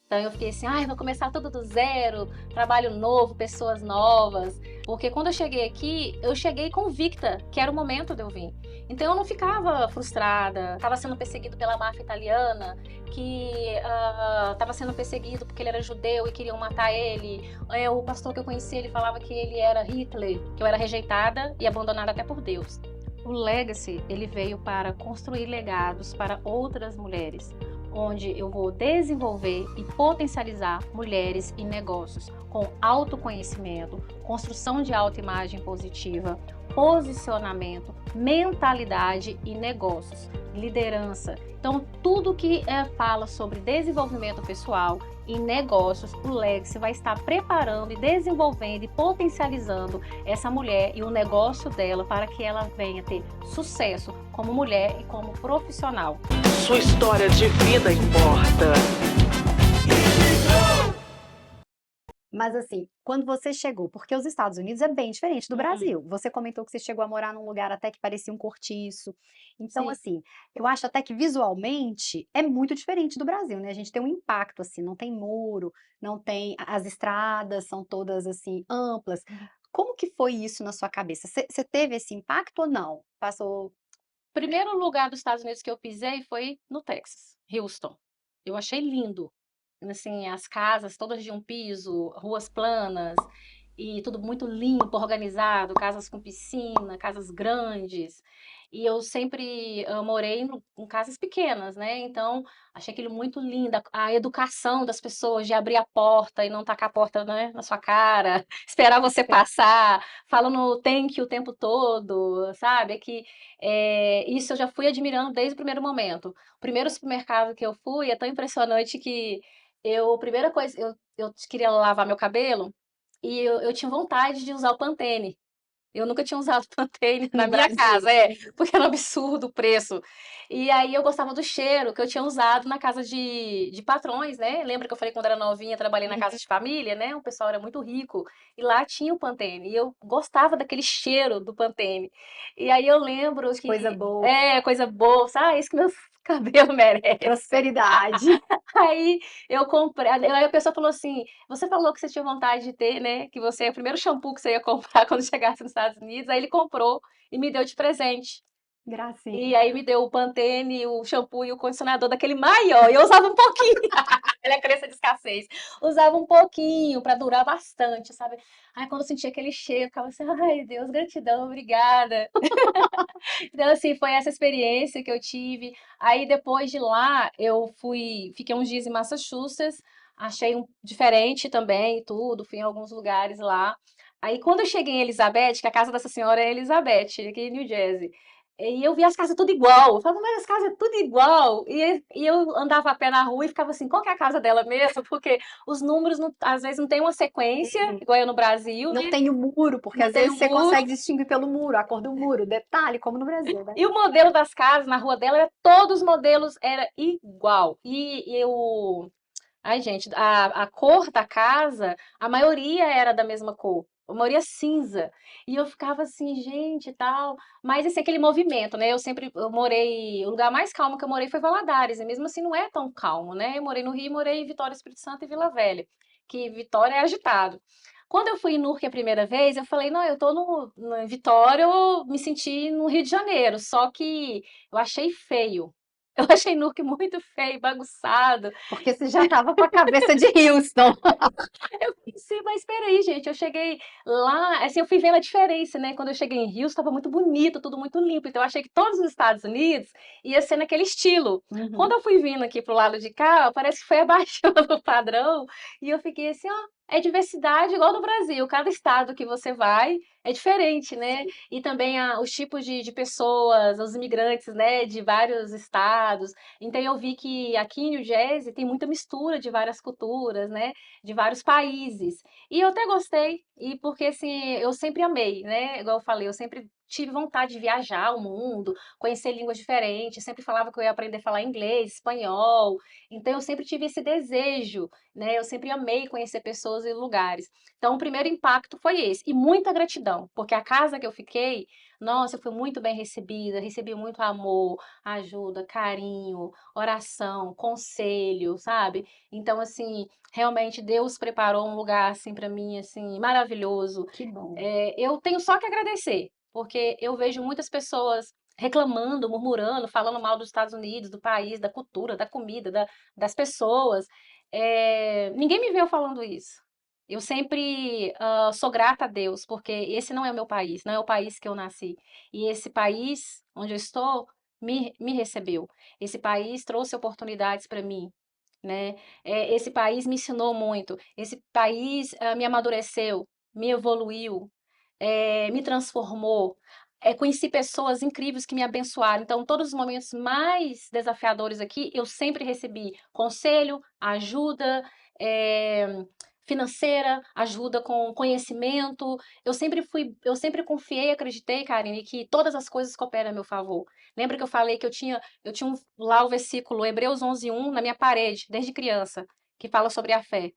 Então eu fiquei assim, ai, vou começar tudo do zero, trabalho novo, pessoas novas. Porque quando eu cheguei aqui, eu cheguei convicta que era o momento de eu vir. Então eu não ficava frustrada, estava sendo perseguido pela máfia italiana, que estava sendo perseguido porque ele era judeu e queriam matar ele. O pastor que eu conheci, ele falava que ele era Hitler, que eu era rejeitada e abandonada até por Deus. O Legacy, ele veio para construir legados para outras mulheres, onde eu vou desenvolver e potencializar mulheres e negócios com autoconhecimento, construção de autoimagem positiva, posicionamento, mentalidade e negócios, liderança. Então, tudo que fala sobre desenvolvimento pessoal e negócios, o Legacy vai estar preparando e desenvolvendo e potencializando essa mulher e o negócio dela para que ela venha ter sucesso como mulher e como profissional. Sua história de vida importa. Mas assim, quando você chegou, porque os Estados Unidos é bem diferente do Brasil. Você comentou que você chegou a morar num lugar até que parecia um cortiço. Então, Sim. assim, eu acho até que visualmente é muito diferente do Brasil, né? A gente tem um impacto, assim, não tem muro, não tem. As estradas são todas, assim, amplas. Como que foi isso na sua cabeça? Você teve esse impacto ou não? Passou. Primeiro lugar dos Estados Unidos que eu pisei foi no Texas, Houston. Eu achei lindo. Assim, as casas todas de um piso, ruas planas e tudo muito limpo, organizado, casas com piscina, casas grandes. E eu sempre morei em casas pequenas, né? Então, achei aquilo muito lindo. A educação das pessoas de abrir a porta e não tacar a porta, né, na sua cara, esperar você passar, falando thank you o tempo todo, sabe? Isso eu já fui admirando desde o primeiro momento. O primeiro supermercado que eu fui é tão impressionante que primeira coisa, eu queria lavar meu cabelo e eu tinha vontade de usar o Pantene. Eu nunca tinha usado Pantene na No minha Brasil. casa, porque era um absurdo o preço. E aí eu gostava do cheiro que eu tinha usado na casa de patrões, né? Lembra que eu falei quando era novinha, trabalhei na casa Uhum. de família, né? O pessoal era muito rico e lá tinha o Pantene. E eu gostava daquele cheiro do Pantene. E aí eu lembro Coisa que boa, coisa boa, sabe? Isso que meus cabelos merecem. prosperidade. Aí eu comprei, aí a pessoa falou assim: "Você falou que você tinha vontade de ter, né, que você é o primeiro shampoo que você ia comprar quando chegasse nos Estados Unidos", aí ele comprou e me deu de presente. E Gracinha. aí me deu o Pantene, o shampoo e o condicionador daquele maior, e eu usava um pouquinho. Ela é crença de escassez. Usava um pouquinho para durar bastante, sabe. Aí quando eu sentia aquele cheiro, eu ficava assim: "Ai Deus, gratidão, obrigada". Então, assim, foi essa experiência que eu tive. Aí depois de lá, fiquei uns dias em Massachusetts, achei diferente também, tudo, fui em alguns lugares lá. Aí quando eu cheguei em Elizabeth, que a casa dessa senhora é Elizabeth, aqui em New Jersey, e eu vi as casas tudo igual. Eu falava, mas as casas é tudo igual. E eu andava a pé na rua e ficava assim, qual que é a casa dela mesmo? Porque os números, às vezes, não tem uma sequência, Uhum. igual eu no Brasil, Não né? tem o muro, porque Não às tem vezes um você muro. consegue distinguir pelo muro, a cor do muro, detalhe, como no Brasil, né? E o modelo das casas na rua dela, todos os modelos era igual. Ai, gente, a cor da casa, a maioria era da mesma cor. A maioria cinza. E eu ficava assim, gente, tal. Mas assim, aquele movimento, né? Eu morei. O lugar mais calmo que eu morei foi Valadares. E mesmo assim não é tão calmo, né? Eu morei no Rio, morei em Vitória, Espírito Santo e Vila Velha. Que Vitória é agitado. Quando eu fui em Nurque a primeira vez, eu falei, não, eu tô em Vitória, eu me senti no Rio de Janeiro. Só que eu achei feio. Eu achei Nurque muito feio, bagunçado. Porque você já estava com a cabeça de Houston. Eu pensei, mas espera aí, gente, eu cheguei lá, assim, eu fui vendo a diferença, né? Quando eu cheguei em Rio, estava muito bonito, tudo muito limpo. Então eu achei que todos os Estados Unidos ia ser naquele estilo. Quando Uhum. eu fui vindo aqui pro lado de cá, parece que foi abaixando o padrão e eu fiquei assim, ó, é diversidade igual no Brasil. Cada estado que você vai é diferente, né? Sim. E também os tipos de pessoas, os imigrantes, né, de vários estados. Então eu vi que aqui em New Jersey tem muita mistura de várias culturas, né? De vários países. E eu até gostei, e porque assim, eu sempre amei, né? Igual eu falei, eu sempre tive vontade de viajar o mundo, conhecer línguas diferentes, sempre falava que eu ia aprender a falar inglês, espanhol, então eu sempre tive esse desejo, né, eu sempre amei conhecer pessoas e lugares. Então o primeiro impacto foi esse, e muita gratidão, porque a casa que eu fiquei, nossa, eu fui muito bem recebida, recebi muito amor, ajuda, carinho, oração, conselho, sabe? Então, assim, realmente Deus preparou um lugar, assim, para mim, assim, maravilhoso. Que bom. Eu tenho só que agradecer, porque eu vejo muitas pessoas reclamando, murmurando, falando mal dos Estados Unidos, do país, da cultura, da comida, das pessoas. Ninguém me viu falando isso. Eu sempre sou grata a Deus, porque esse não é o meu país, não é o país que eu nasci. E esse país onde eu estou me recebeu. Esse país trouxe oportunidades para mim, né? Esse país me ensinou muito. Esse país me amadureceu, me evoluiu, me transformou. Conheci pessoas incríveis que me abençoaram. Então, todos os momentos mais desafiadores aqui, eu sempre recebi conselho, ajuda, eh, financeira, ajuda com conhecimento. Eu sempre confiei, acreditei, Karine, que todas as coisas cooperam a meu favor. Lembra que eu falei que eu tinha lá o versículo Hebreus 11:1 na minha parede, desde criança, que fala sobre a fé.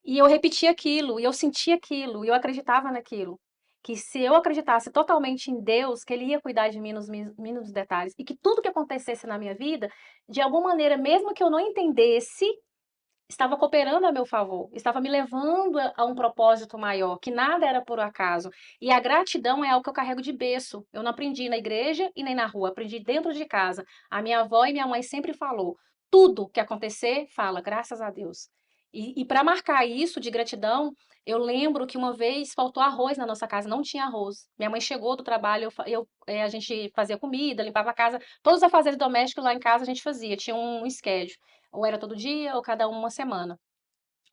E eu repetia aquilo, e eu sentia aquilo, e eu acreditava naquilo. Que se eu acreditasse totalmente em Deus, que Ele ia cuidar de mim nos mínimos detalhes, e que tudo que acontecesse na minha vida, de alguma maneira, mesmo que eu não entendesse, estava cooperando a meu favor, estava me levando a um propósito maior, que nada era por acaso. E a gratidão é algo que eu carrego de berço. Eu não aprendi na igreja e nem na rua, aprendi dentro de casa. A minha avó e minha mãe sempre falou: tudo que acontecer, fala, graças a Deus. E para marcar isso de gratidão, eu lembro que uma vez faltou arroz na nossa casa, não tinha arroz. Minha mãe chegou do trabalho, a gente fazia comida, limpava a casa, todos os afazeres domésticos lá em casa a gente fazia, tinha um schedule. Ou era todo dia, ou cada uma semana.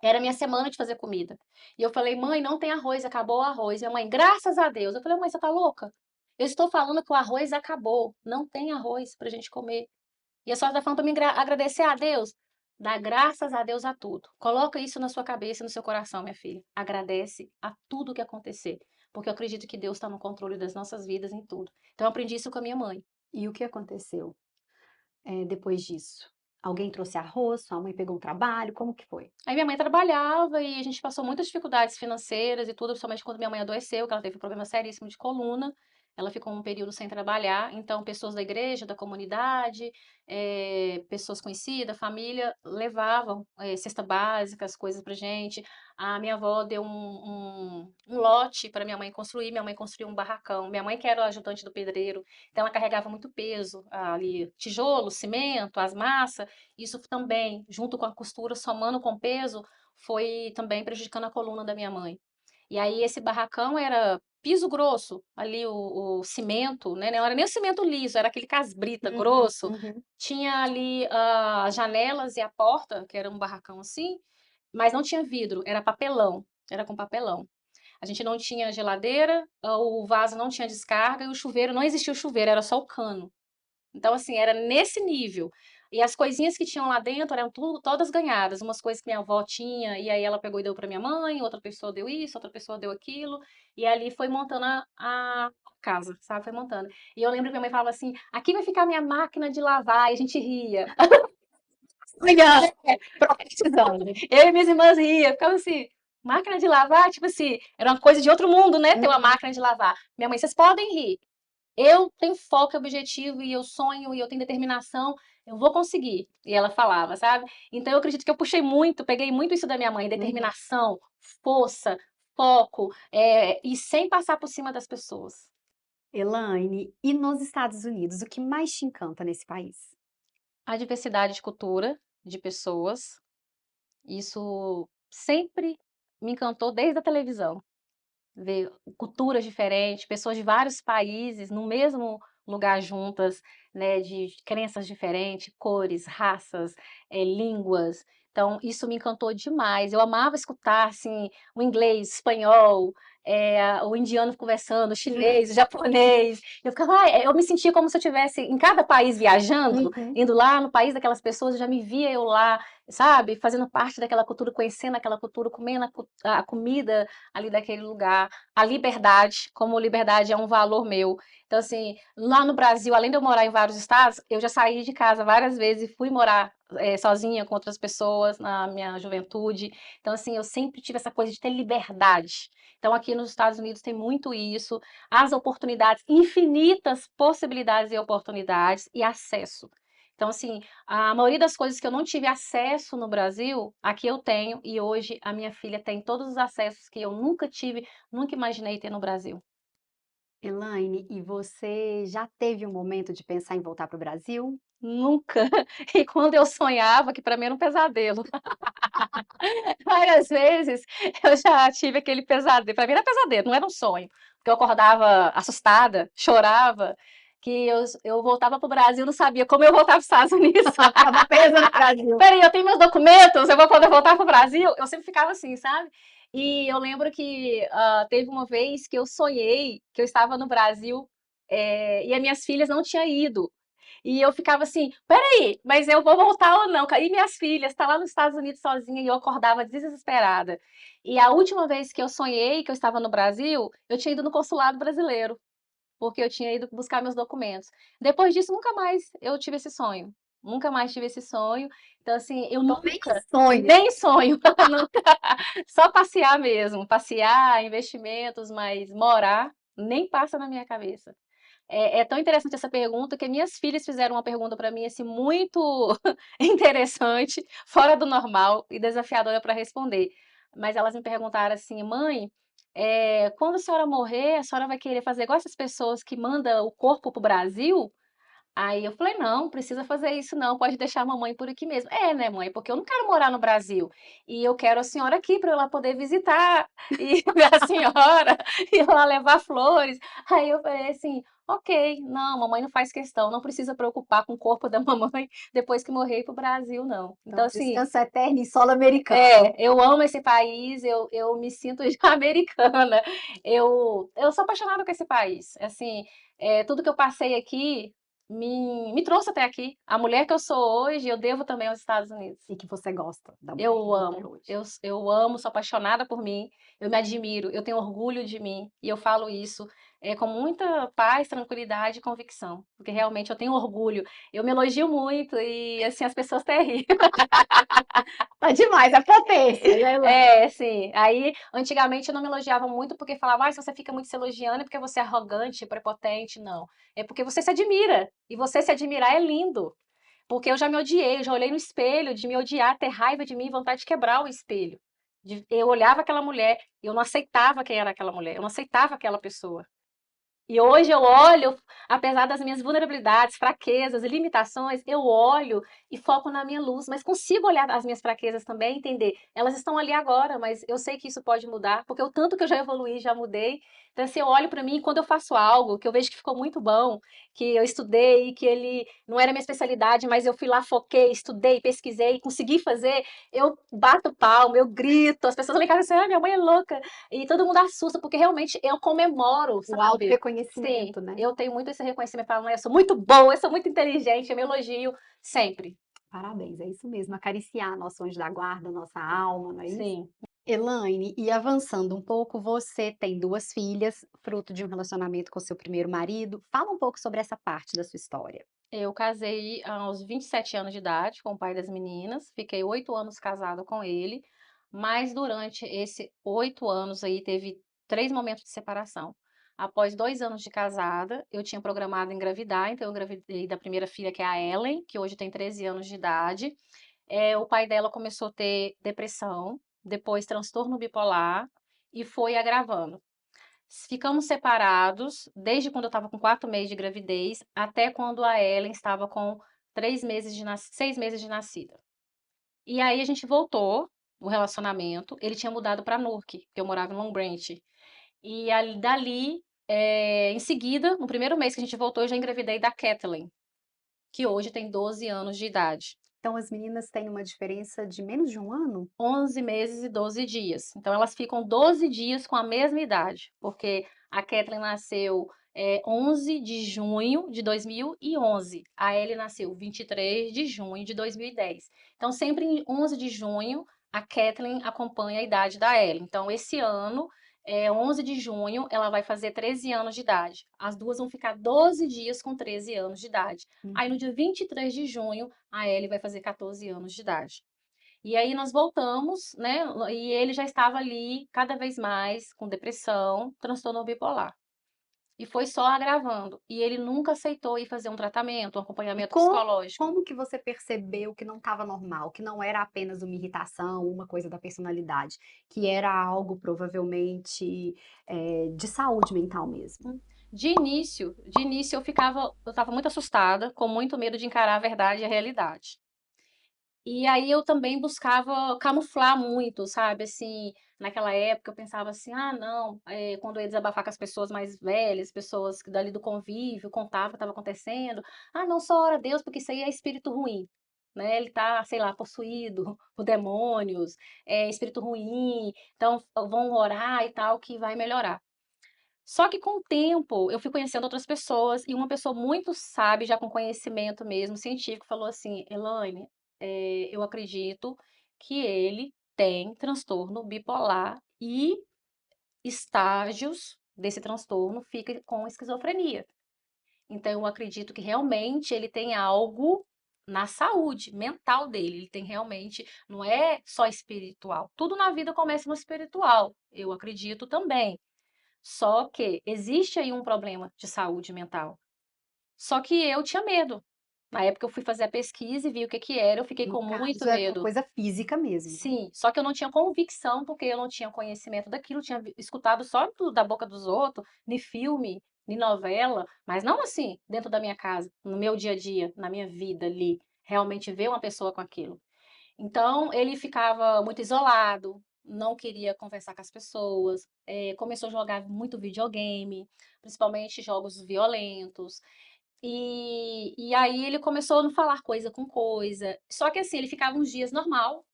Era a minha semana de fazer comida. E eu falei, mãe, não tem arroz, acabou o arroz. Minha mãe, graças a Deus. Eu falei, mãe, você tá louca? Eu estou falando que o arroz acabou. Não tem arroz pra gente comer. E a senhora tá falando pra mim agradecer a Deus? Dá graças a Deus a tudo. Coloca isso na sua cabeça e no seu coração, minha filha. Agradece a tudo que acontecer. Porque eu acredito que Deus está no controle das nossas vidas em tudo. Então eu aprendi isso com a minha mãe. E o que aconteceu, depois disso? Alguém trouxe arroz, sua mãe pegou um trabalho, como que foi? Aí minha mãe trabalhava e a gente passou muitas dificuldades financeiras e tudo, principalmente quando minha mãe adoeceu, que ela teve um problema seríssimo de coluna. Ela ficou um período sem trabalhar, então pessoas da igreja, da comunidade, pessoas conhecidas, família, levavam cesta básica, as coisas pra gente. A minha avó deu um lote para minha mãe construiu um barracão. Minha mãe que era o ajudante do pedreiro, então ela carregava muito peso ali, tijolo, cimento, as massas, isso também, junto com a costura, somando com peso, foi também prejudicando a coluna da minha mãe. E aí esse barracão era piso grosso, ali o cimento, né? Não era nem o cimento liso, era aquele casbrita Uhum, grosso. uhum. Tinha ali as janelas e a porta, que era um barracão assim, mas não tinha vidro, era papelão, era com papelão. A gente não tinha geladeira, o vaso não tinha descarga e o chuveiro, não existia o chuveiro, era só o cano. Então, assim, era nesse nível. E as coisinhas que tinham lá dentro eram tudo, todas ganhadas. Umas coisas que minha avó tinha, e aí ela pegou e deu para minha mãe, outra pessoa deu isso, outra pessoa deu aquilo. E ali foi montando a casa, sabe? Foi montando. E eu lembro que minha mãe falava assim: aqui vai ficar minha máquina de lavar. E a gente ria. Olha, profetizando. Eu e minhas irmãs ria, ficava assim. Máquina de lavar, tipo assim, era uma coisa de outro mundo, né? Ter uma Uhum. máquina de lavar. Minha mãe, vocês podem rir. Eu tenho foco e objetivo e eu sonho e eu tenho determinação, eu vou conseguir. E ela falava, sabe? Então eu acredito que eu puxei muito, peguei muito isso da minha mãe, Uhum. determinação, força, foco, e sem passar por cima das pessoas. Elaine, e nos Estados Unidos, o que mais te encanta nesse país? A diversidade de cultura, de pessoas, isso sempre me encantou desde a televisão. Ver culturas diferentes, pessoas de vários países no mesmo lugar juntas, né, de crenças diferentes, cores, raças, línguas. Então, isso me encantou demais. Eu amava escutar, assim, o inglês, espanhol, o indiano conversando, o chinês, o japonês. Eu ficava, eu me sentia como se eu estivesse em cada país viajando, Uhum. indo lá no país daquelas pessoas, eu já me via eu lá, sabe, fazendo parte daquela cultura, conhecendo aquela cultura, comendo a comida ali daquele lugar, a liberdade, como liberdade é um valor meu. Então, assim, lá no Brasil, além de eu morar em vários estados, eu já saí de casa várias vezes e fui morar sozinha com outras pessoas na minha juventude. Então, assim, eu sempre tive essa coisa de ter liberdade. Então, aqui nos Estados Unidos tem muito isso, as oportunidades, infinitas possibilidades e oportunidades e acesso. Então, assim, a maioria das coisas que eu não tive acesso no Brasil, aqui eu tenho, e hoje a minha filha tem todos os acessos que eu nunca tive, nunca imaginei ter no Brasil. Elaine, e você já teve um momento de pensar em voltar para o Brasil? Nunca. E quando eu sonhava, que para mim era um pesadelo. Várias vezes eu já tive aquele pesadelo. Para mim era pesadelo, não era um sonho. Porque eu acordava assustada, chorava, que eu voltava para o Brasil, não sabia como eu voltava para os Estados Unidos. Estava presa no Brasil. Peraí, eu tenho meus documentos, eu vou poder voltar para o Brasil? Eu sempre ficava assim, sabe? E eu lembro que teve uma vez que eu sonhei que eu estava no Brasil e as minhas filhas não tinham ido. E eu ficava assim, peraí, mas eu vou voltar ou não? E minhas filhas, tá lá nos Estados Unidos sozinha, e eu acordava desesperada. E a última vez que eu sonhei que eu estava no Brasil, eu tinha ido no consulado brasileiro, porque eu tinha ido buscar meus documentos. Depois disso, nunca mais eu tive esse sonho. Nunca mais tive esse sonho. Então, assim, eu Então, nem nunca, sonho. nem sonho, nunca. Só passear mesmo, passear, investimentos, mas morar nem passa na minha cabeça. É tão interessante essa pergunta que minhas filhas fizeram uma pergunta para mim assim muito interessante, fora do normal e desafiadora para responder. Mas elas me perguntaram assim, mãe, quando a senhora morrer, a senhora vai querer fazer igual essas pessoas que mandam o corpo para o Brasil? Aí eu falei: "Não, precisa fazer isso não, pode deixar a mamãe por aqui mesmo". "É, né, mãe, porque eu não quero morar no Brasil, e eu quero a senhora aqui para eu lá poder visitar e ver a senhora, e lá levar flores". Aí eu falei assim: "Ok, não, mamãe não faz questão, não precisa preocupar com o corpo da mamãe depois que morrer ir para o Brasil não". Então Então, assim, descanso eterno em solo americano. eu amo esse país, eu me sinto já americana. Eu sou apaixonada com esse país. Assim, tudo que eu passei aqui me trouxe até aqui. A mulher que eu sou hoje, eu devo também aos Estados Unidos. E que você gosta da mulher que Eu você é amo, hoje. eu amo, sou apaixonada por mim, eu me admiro, eu tenho orgulho de mim e eu falo isso com muita paz, tranquilidade e convicção, porque realmente eu tenho orgulho. Eu me elogio muito e assim as pessoas até riem. Tá demais, é potência, né, Elaine? É, sim. Aí, antigamente eu não me elogiava muito porque falava, se você fica muito se elogiando é porque você é arrogante, prepotente. Não. É porque você se admira. E você se admirar é lindo. Porque eu já me odiei, eu já olhei no espelho de me odiar, ter raiva de mim, vontade de quebrar o espelho. Eu olhava aquela mulher, eu não aceitava quem era aquela mulher, eu não aceitava aquela pessoa. E hoje eu olho, apesar das minhas vulnerabilidades, fraquezas e limitações, eu olho e foco na minha luz, mas consigo olhar as minhas fraquezas também e entender. Elas estão ali agora, mas eu sei que isso pode mudar, porque o tanto que eu já evoluí, já mudei. Então, assim, eu olho para mim, quando eu faço algo que eu vejo que ficou muito bom, que eu estudei, que ele não era minha especialidade, mas eu fui lá, foquei, estudei, pesquisei, consegui fazer, eu bato palma, eu grito, as pessoas lá em casa dizem, minha mãe é louca, e todo mundo assusta, porque realmente eu comemoro, O sabe? Sim, autorreconhecimento, né? eu tenho muito esse reconhecimento, falo, eu sou muito boa, eu sou muito inteligente, eu me elogio sempre. Parabéns, é isso mesmo, acariciar nosso anjo da guarda, nossa alma, não é isso? Sim. Elaine, e avançando um pouco, você tem 2 filhas, fruto de um relacionamento com seu primeiro marido. Fala um pouco sobre essa parte da sua história. Eu casei aos 27 anos de idade com o pai das meninas, fiquei 8 anos casada com ele, mas durante esse 8 anos aí teve 3 momentos de separação. Após 2 anos de casada, eu tinha programado engravidar, então eu engravidei da primeira filha, que é a Ellen, que hoje tem 13 anos de idade. O pai dela começou a ter depressão, depois transtorno bipolar e foi agravando. Ficamos separados desde quando eu estava com 4 meses de gravidez até quando a Ellen estava com 6 meses de nascida. E aí a gente voltou o relacionamento, ele tinha mudado para Newark, porque eu morava em Long Branch. E ali, dali, em seguida, no primeiro mês que a gente voltou, eu já engravidei da Kathleen, que hoje tem 12 anos de idade. Então as meninas têm uma diferença de menos de 1 ano? 11 meses e 12 dias. Então elas ficam 12 dias com a mesma idade, porque a Kathleen nasceu, 11 de junho de 2011, a Ellie nasceu 23 de junho de 2010. Então sempre em 11 de junho, a Kathleen acompanha a idade da Ellie. Então esse ano, 11 de junho, ela vai fazer 13 anos de idade. As duas vão ficar 12 dias com 13 anos de idade. Aí no Uhum. dia 23 de junho, a Ellie vai fazer 14 anos de idade. E aí nós voltamos, né, e ele já estava ali cada vez mais com depressão, transtorno bipolar. E foi só agravando. E ele nunca aceitou ir fazer um tratamento, um E acompanhamento co psicológico. como que você percebeu que não estava normal, que não era apenas uma irritação, uma coisa da personalidade, que era algo provavelmente, de saúde mental mesmo? Hum. De início eu estava muito assustada, com muito medo de encarar a verdade e a realidade. E aí eu também buscava camuflar muito, sabe, assim, naquela época eu pensava assim: "Ah não", quando eu ia desabafar com as pessoas mais velhas, pessoas que dali do convívio, contava o que estava acontecendo: "Ah não, só ora a Deus, porque isso aí é espírito ruim, né, ele tá, sei lá, possuído por demônios, é espírito ruim, então vão orar e tal que vai melhorar". Só que com o tempo eu fui conhecendo outras pessoas e uma pessoa muito sábia, já com conhecimento mesmo científico, falou assim: "Elaine, eu acredito que ele tem transtorno bipolar e estágios desse transtorno fica com esquizofrenia. Então eu acredito que realmente ele tem algo na saúde mental dele, ele tem realmente não é só espiritual. Tudo na vida começa no espiritual, eu acredito também. Só que existe aí um problema de saúde mental. Só que eu tinha medo. Na época eu fui fazer a pesquisa e vi o que que era, eu fiquei No com muito caso é uma medo. coisa física mesmo. Sim, só que eu não tinha convicção, porque eu não tinha conhecimento daquilo, tinha escutado só da boca dos outros, em filme, em novela, mas não assim, dentro da minha casa, no meu dia a dia, na minha vida ali, realmente ver uma pessoa com aquilo. Então, ele ficava muito isolado, não queria conversar com as pessoas, começou a jogar muito videogame, principalmente jogos violentos. E aí ele começou a não falar coisa com coisa. Só que assim, ele ficava uns dias normal,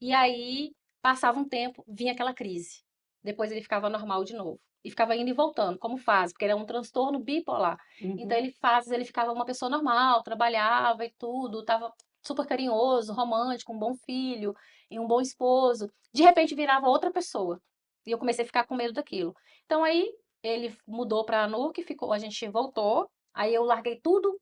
e aí passava um tempo, vinha aquela crise. Depois ele ficava normal de novo. E ficava indo e voltando, como fase, porque ele é um transtorno bipolar. Então Uhum. ele ficava uma pessoa normal, trabalhava e tudo, estava super carinhoso, romântico, um bom filho e um bom esposo. De repente virava outra pessoa. E eu comecei a ficar com medo daquilo. Então aí ele mudou para a NUC, ficou, a gente voltou. Aí eu larguei tudo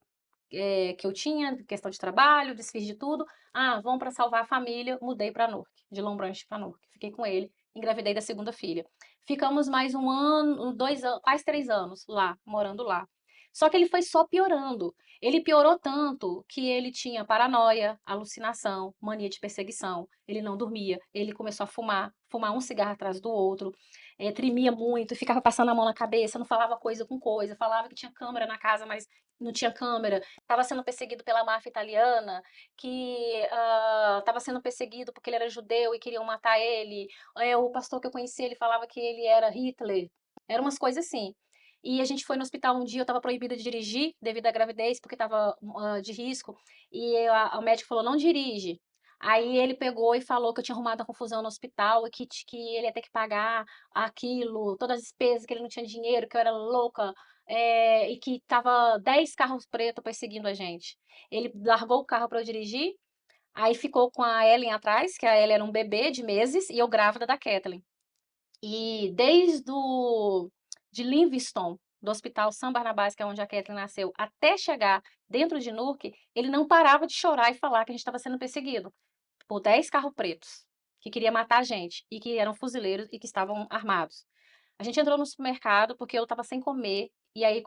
que eu tinha, questão de trabalho, desfiz de tudo. Ah, vamos para salvar a família, mudei para Newark, de Lombranche para Newark. Fiquei com ele, engravidei da segunda filha. Ficamos mais um ano, 2 anos, quase 3 anos lá, morando lá. Só que ele foi só piorando. Ele piorou tanto que ele tinha paranoia, alucinação, mania de perseguição. Ele não dormia. Ele começou a fumar um cigarro atrás do outro, tremia muito, ficava passando a mão na cabeça, não falava coisa com coisa, falava que tinha câmera na casa, mas não tinha câmera, estava sendo perseguido pela máfia italiana, que estava sendo perseguido porque ele era judeu e queriam matar ele. O pastor que eu conheci, ele falava que ele era Hitler. Eram umas coisas assim. E a gente foi no hospital um dia, eu estava proibida de dirigir devido à gravidez, porque estava de risco. E o médico falou: não dirige. Aí ele pegou e falou que eu tinha arrumado uma confusão no hospital e que ele ia ter que pagar aquilo, todas as despesas, que ele não tinha dinheiro, que eu era louca, e que tava 10 carros pretos perseguindo a gente. Ele largou o carro para eu dirigir, aí ficou com a Ellen atrás, que a Ellen era um bebê de meses, e eu grávida da Kathleen. E de Livingston, do Hospital São Barnabás, que é onde a Kathleen nasceu, até chegar dentro de Newark, ele não parava de chorar e falar que a gente estava sendo perseguido por 10 carros pretos, que queria matar a gente, e que eram fuzileiros e que estavam armados. A gente entrou no supermercado porque eu estava sem comer, e aí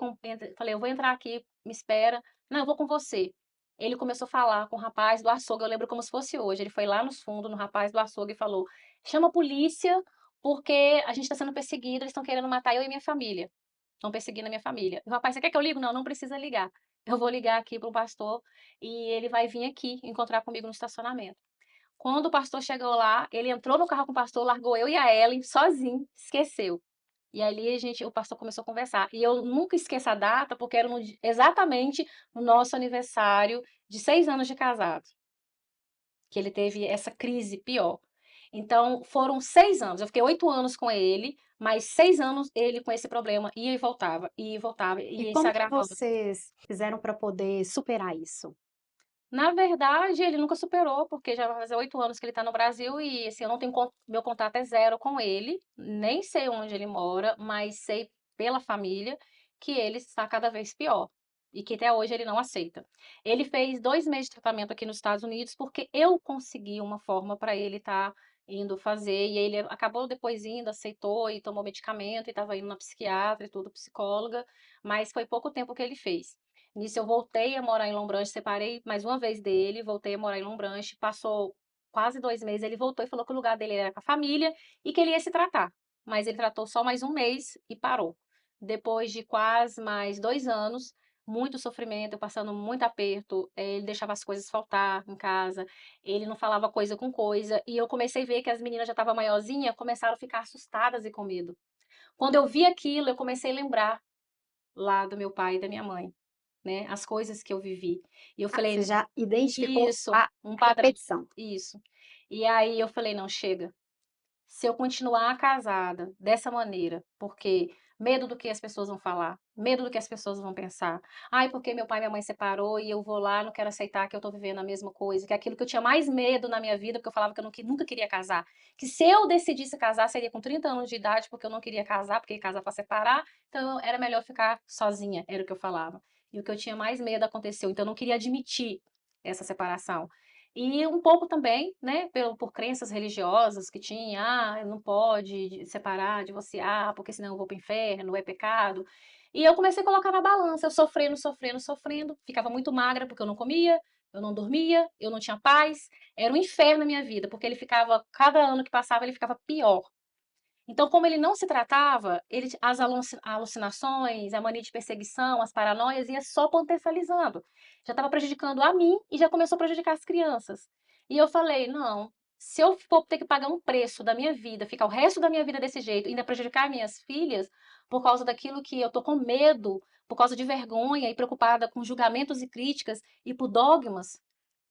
falei: "Eu vou entrar aqui, me espera". "Não, eu vou com você". Ele começou a falar com o rapaz do açougue, eu lembro como se fosse hoje, ele foi lá nos fundos, no rapaz do açougue e falou: "Chama a polícia, porque a gente está sendo perseguido, eles estão querendo matar eu e minha família, estão perseguindo a minha família". O rapaz: "Você quer que eu ligo?". "Não, não precisa ligar. Eu vou ligar aqui para o pastor e ele vai vir aqui encontrar comigo no estacionamento". Quando o pastor chegou lá, ele entrou no carro com o pastor, largou eu e a Ellen sozinho, esqueceu. E ali o pastor começou a conversar. E eu nunca esqueço a data, porque era exatamente no nosso aniversário de 6 anos de casado. que ele teve essa crise pior. Então, foram 6 anos, eu fiquei 8 anos com ele, mais 6 anos ele com esse problema, ia e voltava, E ia se como que agravando. vocês fizeram para poder superar isso? Na verdade, ele nunca superou, porque já vai fazer 8 anos que ele tá no Brasil e, assim, eu não tenho meu contato é zero com ele, nem sei onde ele mora, mas sei pela família que ele está cada vez pior e que até hoje ele não aceita. Ele fez 2 meses de tratamento aqui nos Estados Unidos, porque eu consegui uma forma para ele estar indo fazer e ele acabou depois indo, aceitou e tomou medicamento e estava indo na psiquiatra e tudo, psicóloga, mas foi pouco tempo que ele fez. Nisso eu voltei a morar em Lombranche, separei mais uma vez dele, voltei a morar em Lombranche, passou quase 2 meses, ele voltou e falou que o lugar dele era com a família e que ele ia se tratar, mas ele tratou só mais um mês e parou. Depois de quase mais 2 anos, muito sofrimento, eu passando muito aperto, ele deixava as coisas faltar em casa, ele não falava coisa com coisa, e eu comecei a ver que as meninas já estavam maiorzinha, começaram a ficar assustadas e com medo. Quando eu vi aquilo, eu comecei a lembrar lá do meu pai e da minha mãe, né, as coisas que eu vivi. E eu Ah, você falei já identificou isso, a um padrão. repetição. Isso. E aí eu falei: "Não, chega. Se eu continuar casada dessa maneira, porque medo do que as pessoas vão falar, medo do que as pessoas vão pensar. Ai, porque meu pai e minha mãe separou e eu vou lá, não quero aceitar que eu tô vivendo a mesma coisa, que é aquilo que eu tinha mais medo na minha vida, porque eu falava que eu nunca queria casar. Que se eu decidisse casar, seria com 30 anos de idade, porque eu não queria casar, porque ia casar para separar, então era melhor ficar sozinha, era o que eu falava. E o que eu tinha mais medo aconteceu, então eu não queria admitir essa separação. E um pouco também, né, por crenças religiosas que tinha, não pode separar, divorciar, porque senão eu vou para o inferno, é pecado. E eu comecei a colocar na balança, eu sofrendo, sofrendo, sofrendo, ficava muito magra porque eu não comia, eu não dormia, eu não tinha paz, era um inferno na minha vida, porque ele ficava, cada ano que passava, ele ficava pior. Então, como ele não se tratava, as alucinações, a mania de perseguição, as paranoias ia só potencializando. Já estava prejudicando a mim e já começou a prejudicar as crianças. E eu falei: não, se eu for ter que pagar um preço da minha vida, ficar o resto da minha vida desse jeito, ainda prejudicar minhas filhas, por causa daquilo que eu tô com medo, por causa de vergonha e preocupada com julgamentos e críticas e por dogmas,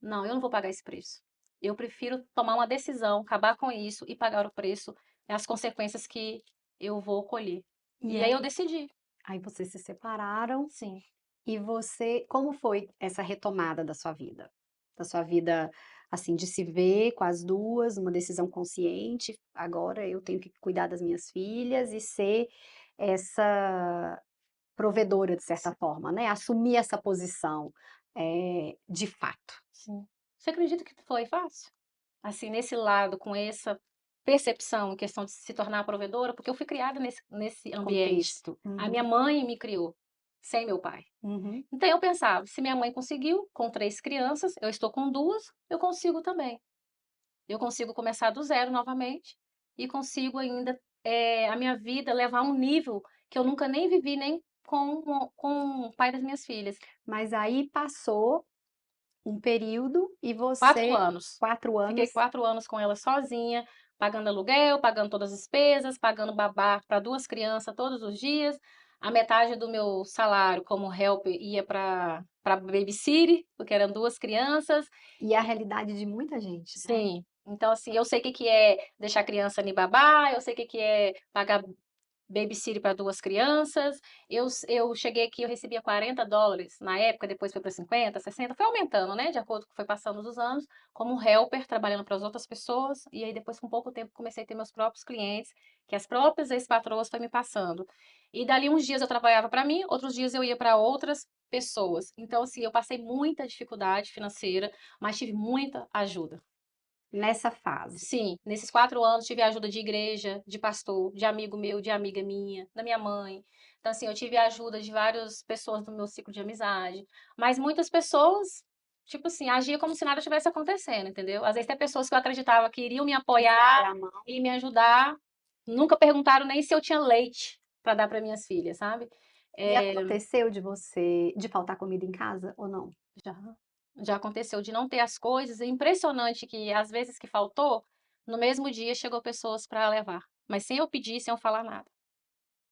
não, eu não vou pagar esse preço. Eu prefiro tomar uma decisão, acabar com isso e pagar o preço, as consequências que eu vou colher. E E aí eu aí decidi, aí vocês se separaram sim. e você como foi essa retomada da sua vida? Da sua vida, assim, de se ver com as 2, uma decisão consciente, agora eu tenho que cuidar das minhas filhas e ser essa provedora de certa forma, né, assumir essa posição, de fato. Sim. Você acredita que foi fácil? Assim, nesse lado, com essa percepção em questão de se tornar provedora, porque eu fui criada nesse ambiente. Contexto. A minha Uhum, mãe me criou, sem meu pai. uhum. Então eu pensava, se minha mãe conseguiu com 3 crianças, eu estou com 2, eu consigo também. Eu consigo começar do zero novamente e consigo ainda, a minha vida levar a um nível que eu nunca nem vivi nem com o pai das minhas filhas. Mas aí passou um período e 4 você anos. 4 Fiquei anos 4 anos com ela sozinha, pagando aluguel, pagando todas as despesas, pagando babá para 2 crianças todos os dias. A metade do meu salário como helper ia para babysitter, porque eram 2 crianças. e é a realidade de muita gente, né. Sim. Então, assim, eu sei o que que é deixar a criança em babá, eu sei o que que é pagar babysitter para 2 crianças. Eu cheguei aqui, eu recebia $40 na época, depois foi para 50, 60, foi aumentando, né, de acordo com que foi passando os anos, como helper, trabalhando para as outras pessoas, e aí depois com pouco tempo comecei a ter meus próprios clientes, que as próprias ex-patroas foi me passando. E dali uns dias eu trabalhava para mim, outros dias eu ia para outras pessoas. Então, assim, eu passei muita dificuldade financeira, mas tive muita ajuda. Nessa fase. Sim, nesses 4 anos tive a ajuda de igreja, de pastor, de amigo meu, de amiga minha, da minha mãe. Então, assim, eu tive a ajuda de várias pessoas do meu ciclo de amizade, mas muitas pessoas, tipo assim, agiam como se nada tivesse acontecendo, entendeu? Às vezes tem pessoas que eu acreditava que iriam me apoiar Estender a mão. e me ajudar, nunca perguntaram nem se eu tinha leite para dar para minhas filhas, sabe? E Eh, aconteceu de faltar comida em casa ou não? Já, já aconteceu de não ter as coisas, é impressionante que às vezes que faltou, no mesmo dia chegou pessoas para levar, mas sem eu pedir, sem eu falar nada.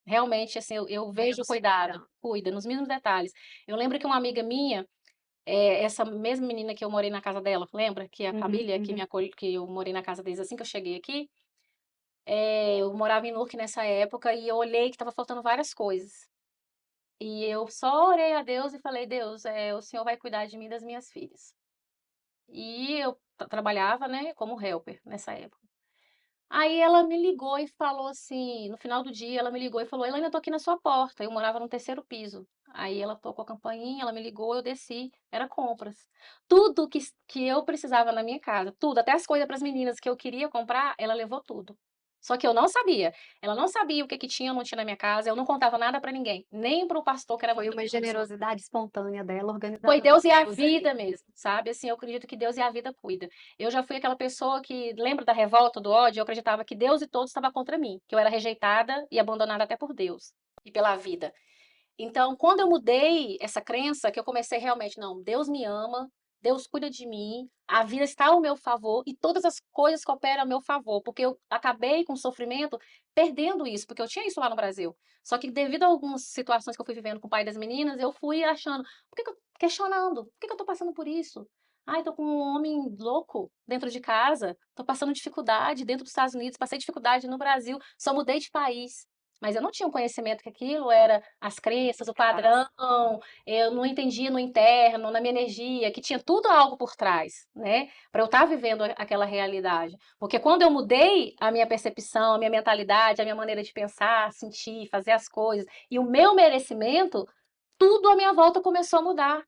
Realmente, assim, eu vejo o Deus cuidado, cuidando. cuida nos mínimos detalhes. Eu lembro que uma amiga minha, essa mesma menina que eu morei na casa dela, lembra? Que a Uhum, família que me uhum. acolheu, que eu morei na casa deles assim que eu cheguei aqui, eu morava em Newark nessa época e eu olhei que estava faltando várias coisas. E eu só orei a Deus e falei: "Deus, o Senhor vai cuidar de mim e das minhas filhas". E eu trabalhava, né, como helper nessa época. Aí ela me ligou e falou assim, no final do dia ela me ligou e falou: "Elaine, eu tô aqui na sua porta". Eu morava no terceiro piso. Aí ela tocou a campainha, ela me ligou, eu desci, era compras. Tudo que eu precisava na minha casa, tudo, até as coisas para as meninas que eu queria comprar, ela levou tudo. Só que eu não sabia. Ela não sabia o que que tinha ou não tinha na minha casa, eu não contava nada para ninguém, nem para o pastor que era Foi muito uma generosidade espontânea dela, foi organizada por Deus e a Deus ali. vida mesmo, sabe, assim, eu acredito que Deus e a vida cuida. Eu já fui aquela pessoa que lembra da revolta, do ódio? Eu acreditava que Deus e todos estava contra mim, que eu era rejeitada e abandonada até por Deus e pela vida. Então, quando eu mudei essa crença, que eu comecei realmente, não, Deus me ama, Deus cuida de mim, a vida está ao meu favor e todas as coisas cooperam ao meu favor, porque eu acabei com o sofrimento perdendo isso, porque eu tinha isso lá no Brasil. Só que devido a algumas situações que eu fui vivendo com o pai das meninas, eu fui achando, questionando, por que que eu tô passando por isso? Ai, tô com um homem louco dentro de casa, tô passando dificuldade dentro dos Estados Unidos, passei dificuldade no Brasil, só mudei de país. Mas eu não tinha um conhecimento que aquilo era as crenças, o padrão, eu não entendia no interno, na minha energia, que tinha tudo algo por trás, né, para eu estar vivendo aquela realidade. Porque quando eu mudei a minha percepção, a minha mentalidade, a minha maneira de pensar, sentir, fazer as coisas e o meu merecimento, tudo à minha volta começou a mudar.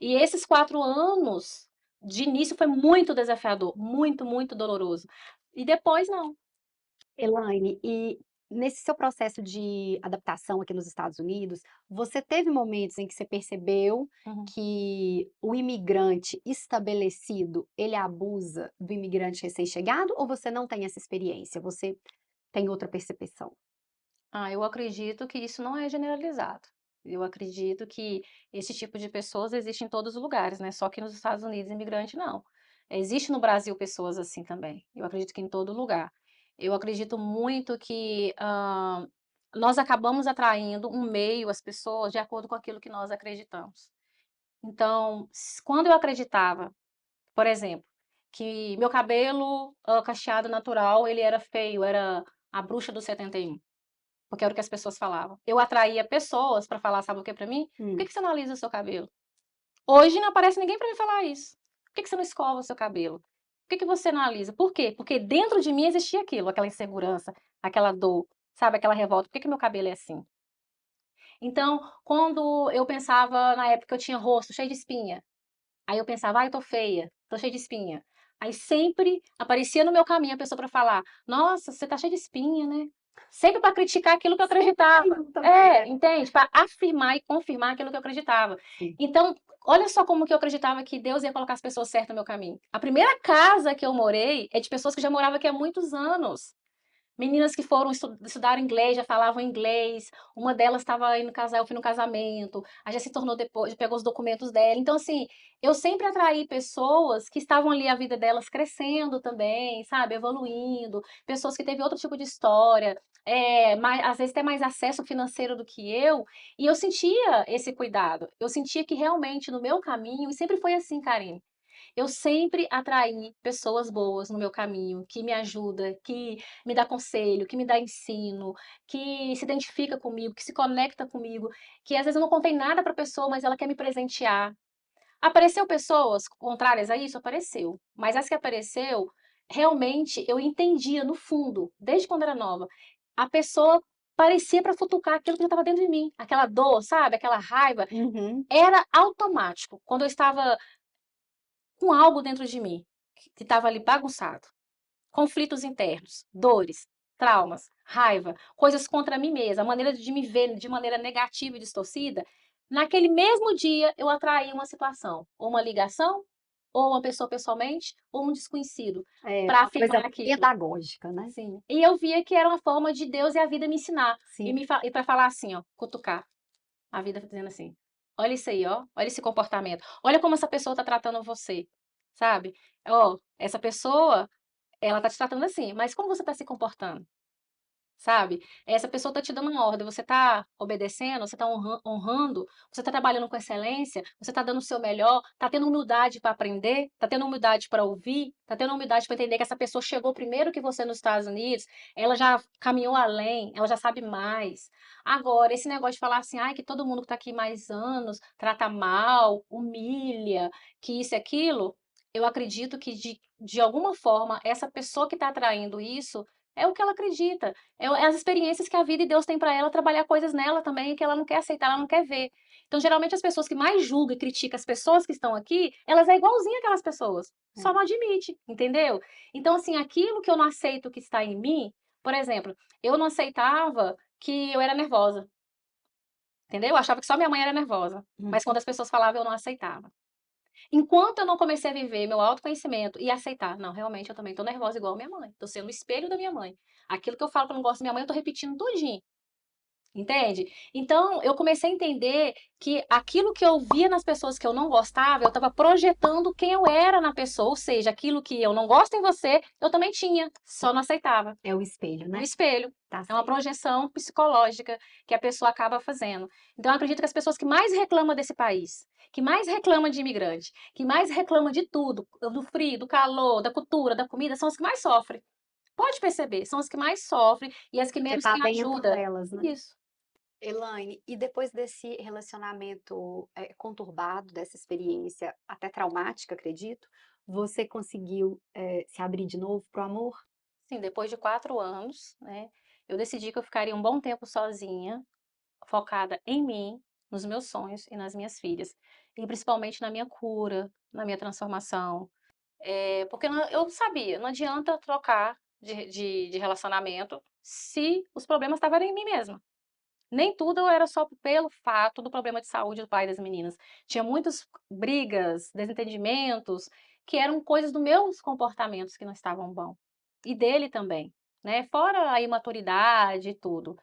E esses 4 anos, de início, foi muito desafiador, muito, muito doloroso. E depois não. Elaine, e nesse seu processo de adaptação aqui nos Estados Unidos, você teve momentos em que você percebeu Uhum. que o imigrante estabelecido, ele abusa do imigrante recém-chegado, ou você não tem essa experiência, você tem outra percepção? Eu acredito que isso não é generalizado. Eu acredito que esse tipo de pessoas existe em todos os lugares, né, só que nos Estados Unidos imigrante não. Existe no Brasil pessoas assim também, eu acredito que em todo lugar. Eu acredito muito que, nós acabamos atraindo um meio, as pessoas, de acordo com aquilo que nós acreditamos. Então, quando eu acreditava, por exemplo, que meu cabelo, cacheado natural, ele era feio, era a bruxa do 71. Porque era o que as pessoas falavam. Eu atraía pessoas para falar, sabe o que para mim? "Por que Hum. que você não alisa o seu cabelo?". Hoje não aparece ninguém para me falar isso. "Por que que você não escova o seu cabelo? Por que que você não alisa?". Por quê? Porque dentro de mim existia aquilo, aquela insegurança, aquela dor, sabe, aquela revolta. "Por que que meu cabelo é assim?". Então, quando eu pensava na época que eu tinha rosto cheio de espinha, aí eu pensava: "Ai, tô feia, tô cheia de espinha". Aí sempre aparecia no meu caminho a pessoa para falar: "Nossa, você tá cheia de espinha, né". Sempre para criticar aquilo que eu Sempre acreditava. tem um também, né. Entende? Para afirmar e confirmar aquilo que eu acreditava. Sim. Então, olha só como que eu acreditava que Deus ia colocar as pessoas certas no meu caminho. A primeira casa que eu morei é de pessoas que já moravam aqui há muitos anos. Meninas que foram estudar inglês, já falavam inglês, uma delas estava indo casar, eu fui no casamento, aí já se tornou depois, pegou os documentos dela. Então, assim, eu sempre atraí pessoas que estavam ali a vida delas crescendo também, sabe, evoluindo, pessoas que teve outro tipo de história, às vezes até mais acesso financeiro do que eu, e eu sentia esse cuidado. Eu sentia que realmente no meu caminho, e sempre foi assim, Karine, eu sempre atraí pessoas boas no meu caminho, que me ajuda, que me dá conselho, que me dá ensino, que se identifica comigo, que se conecta comigo, que às vezes eu não contei nada para a pessoa, mas ela quer me presentear. Apareceu pessoas contrárias a isso? Apareceu. Mas as que apareceu, realmente eu entendia no fundo, desde quando era nova, a pessoa parecia para futucar aquilo que já estava dentro de mim, aquela dor, sabe, aquela raiva, Uhum. era automático. Quando eu estava com algo dentro de mim que estava ali bagunçado. Conflitos internos, dores, traumas, raiva, coisas contra mim mesma, a maneira de me ver de maneira negativa e distorcida. Naquele mesmo dia, eu atraí uma situação, ou uma ligação, ou uma pessoa pessoalmente, ou um desconhecido, É, para uma coisa afirmar aquilo. pedagógica, né. Sim. E eu via que era uma forma de Deus e a vida me ensinar. E, Sim. e para falar assim, ó, cutucar. A vida dizendo assim: "Olha isso aí, ó, olha esse comportamento, olha como essa pessoa está tratando você", sabe. "Ó, essa pessoa, ela está te tratando assim, mas como você está se comportando?". sabe? Essa pessoa tá te dando uma ordem, você tá obedecendo, você tá honrando, você tá trabalhando com excelência, você tá dando o seu melhor, tá tendo humildade para aprender, tá tendo humildade para ouvir, tá tendo humildade para entender que essa pessoa chegou primeiro que você nos Estados Unidos, ela já caminhou além, ela já sabe mais. Agora, esse negócio de falar assim, ai, que todo mundo que tá aqui mais anos trata mal, humilha, que isso e aquilo, eu acredito que de alguma forma essa pessoa que está atraindo isso é o que ela acredita. É as experiências que a vida e Deus tem para ela trabalhar coisas nela também que ela não quer aceitar, ela não quer ver. Então, geralmente, as pessoas que mais julgam e criticam as pessoas que estão aqui, elas é igualzinha aquelas pessoas, É. só não admite, entendeu? Então, assim, aquilo que eu não aceito que está em mim, por exemplo, eu não aceitava que eu era nervosa, entendeu? Eu achava que só minha mãe era nervosa, Hum. mas quando as pessoas falavam, eu não aceitava. Enquanto eu não comecei a viver meu autoconhecimento e aceitar, não, realmente eu também tô nervosa igual a minha mãe, tô sendo o espelho da minha mãe. Aquilo que eu falo que eu não gosto da minha mãe, eu tô repetindo tudinho. Entende? Então, eu comecei a entender que aquilo que eu via nas pessoas que eu não gostava, eu estava projetando quem eu era na pessoa, ou seja, aquilo que eu não gosto em você, eu também tinha, só não aceitava. É o espelho, O né? espelho. Tá É uma certo. projeção psicológica que a pessoa acaba fazendo. Então, eu acredito que as pessoas que mais reclamam desse país, que mais reclamam de imigrante, que mais reclamam de tudo, do frio, do calor, da cultura, da comida, são as que mais sofrem. Pode perceber, são as que mais sofrem e as que Porque menos tá têm dentro ajuda. delas, né? Isso. Elaine, e depois desse relacionamento conturbado, dessa experiência até traumática, acredito, você conseguiu se abrir de novo pro amor? Sim, depois de 4 anos, né, eu decidi que eu ficaria um bom tempo sozinha, focada em mim, nos meus sonhos e nas minhas filhas. E principalmente na minha cura, na minha transformação. Porque eu sabia, não adianta trocar de relacionamento se os problemas estavam em mim mesma. Nem tudo era só pelo fato do problema de saúde do pai das meninas. Tinha muitas brigas, desentendimentos, que eram coisas dos meus comportamentos que não estavam bom. E dele também, né? Fora a imaturidade e tudo,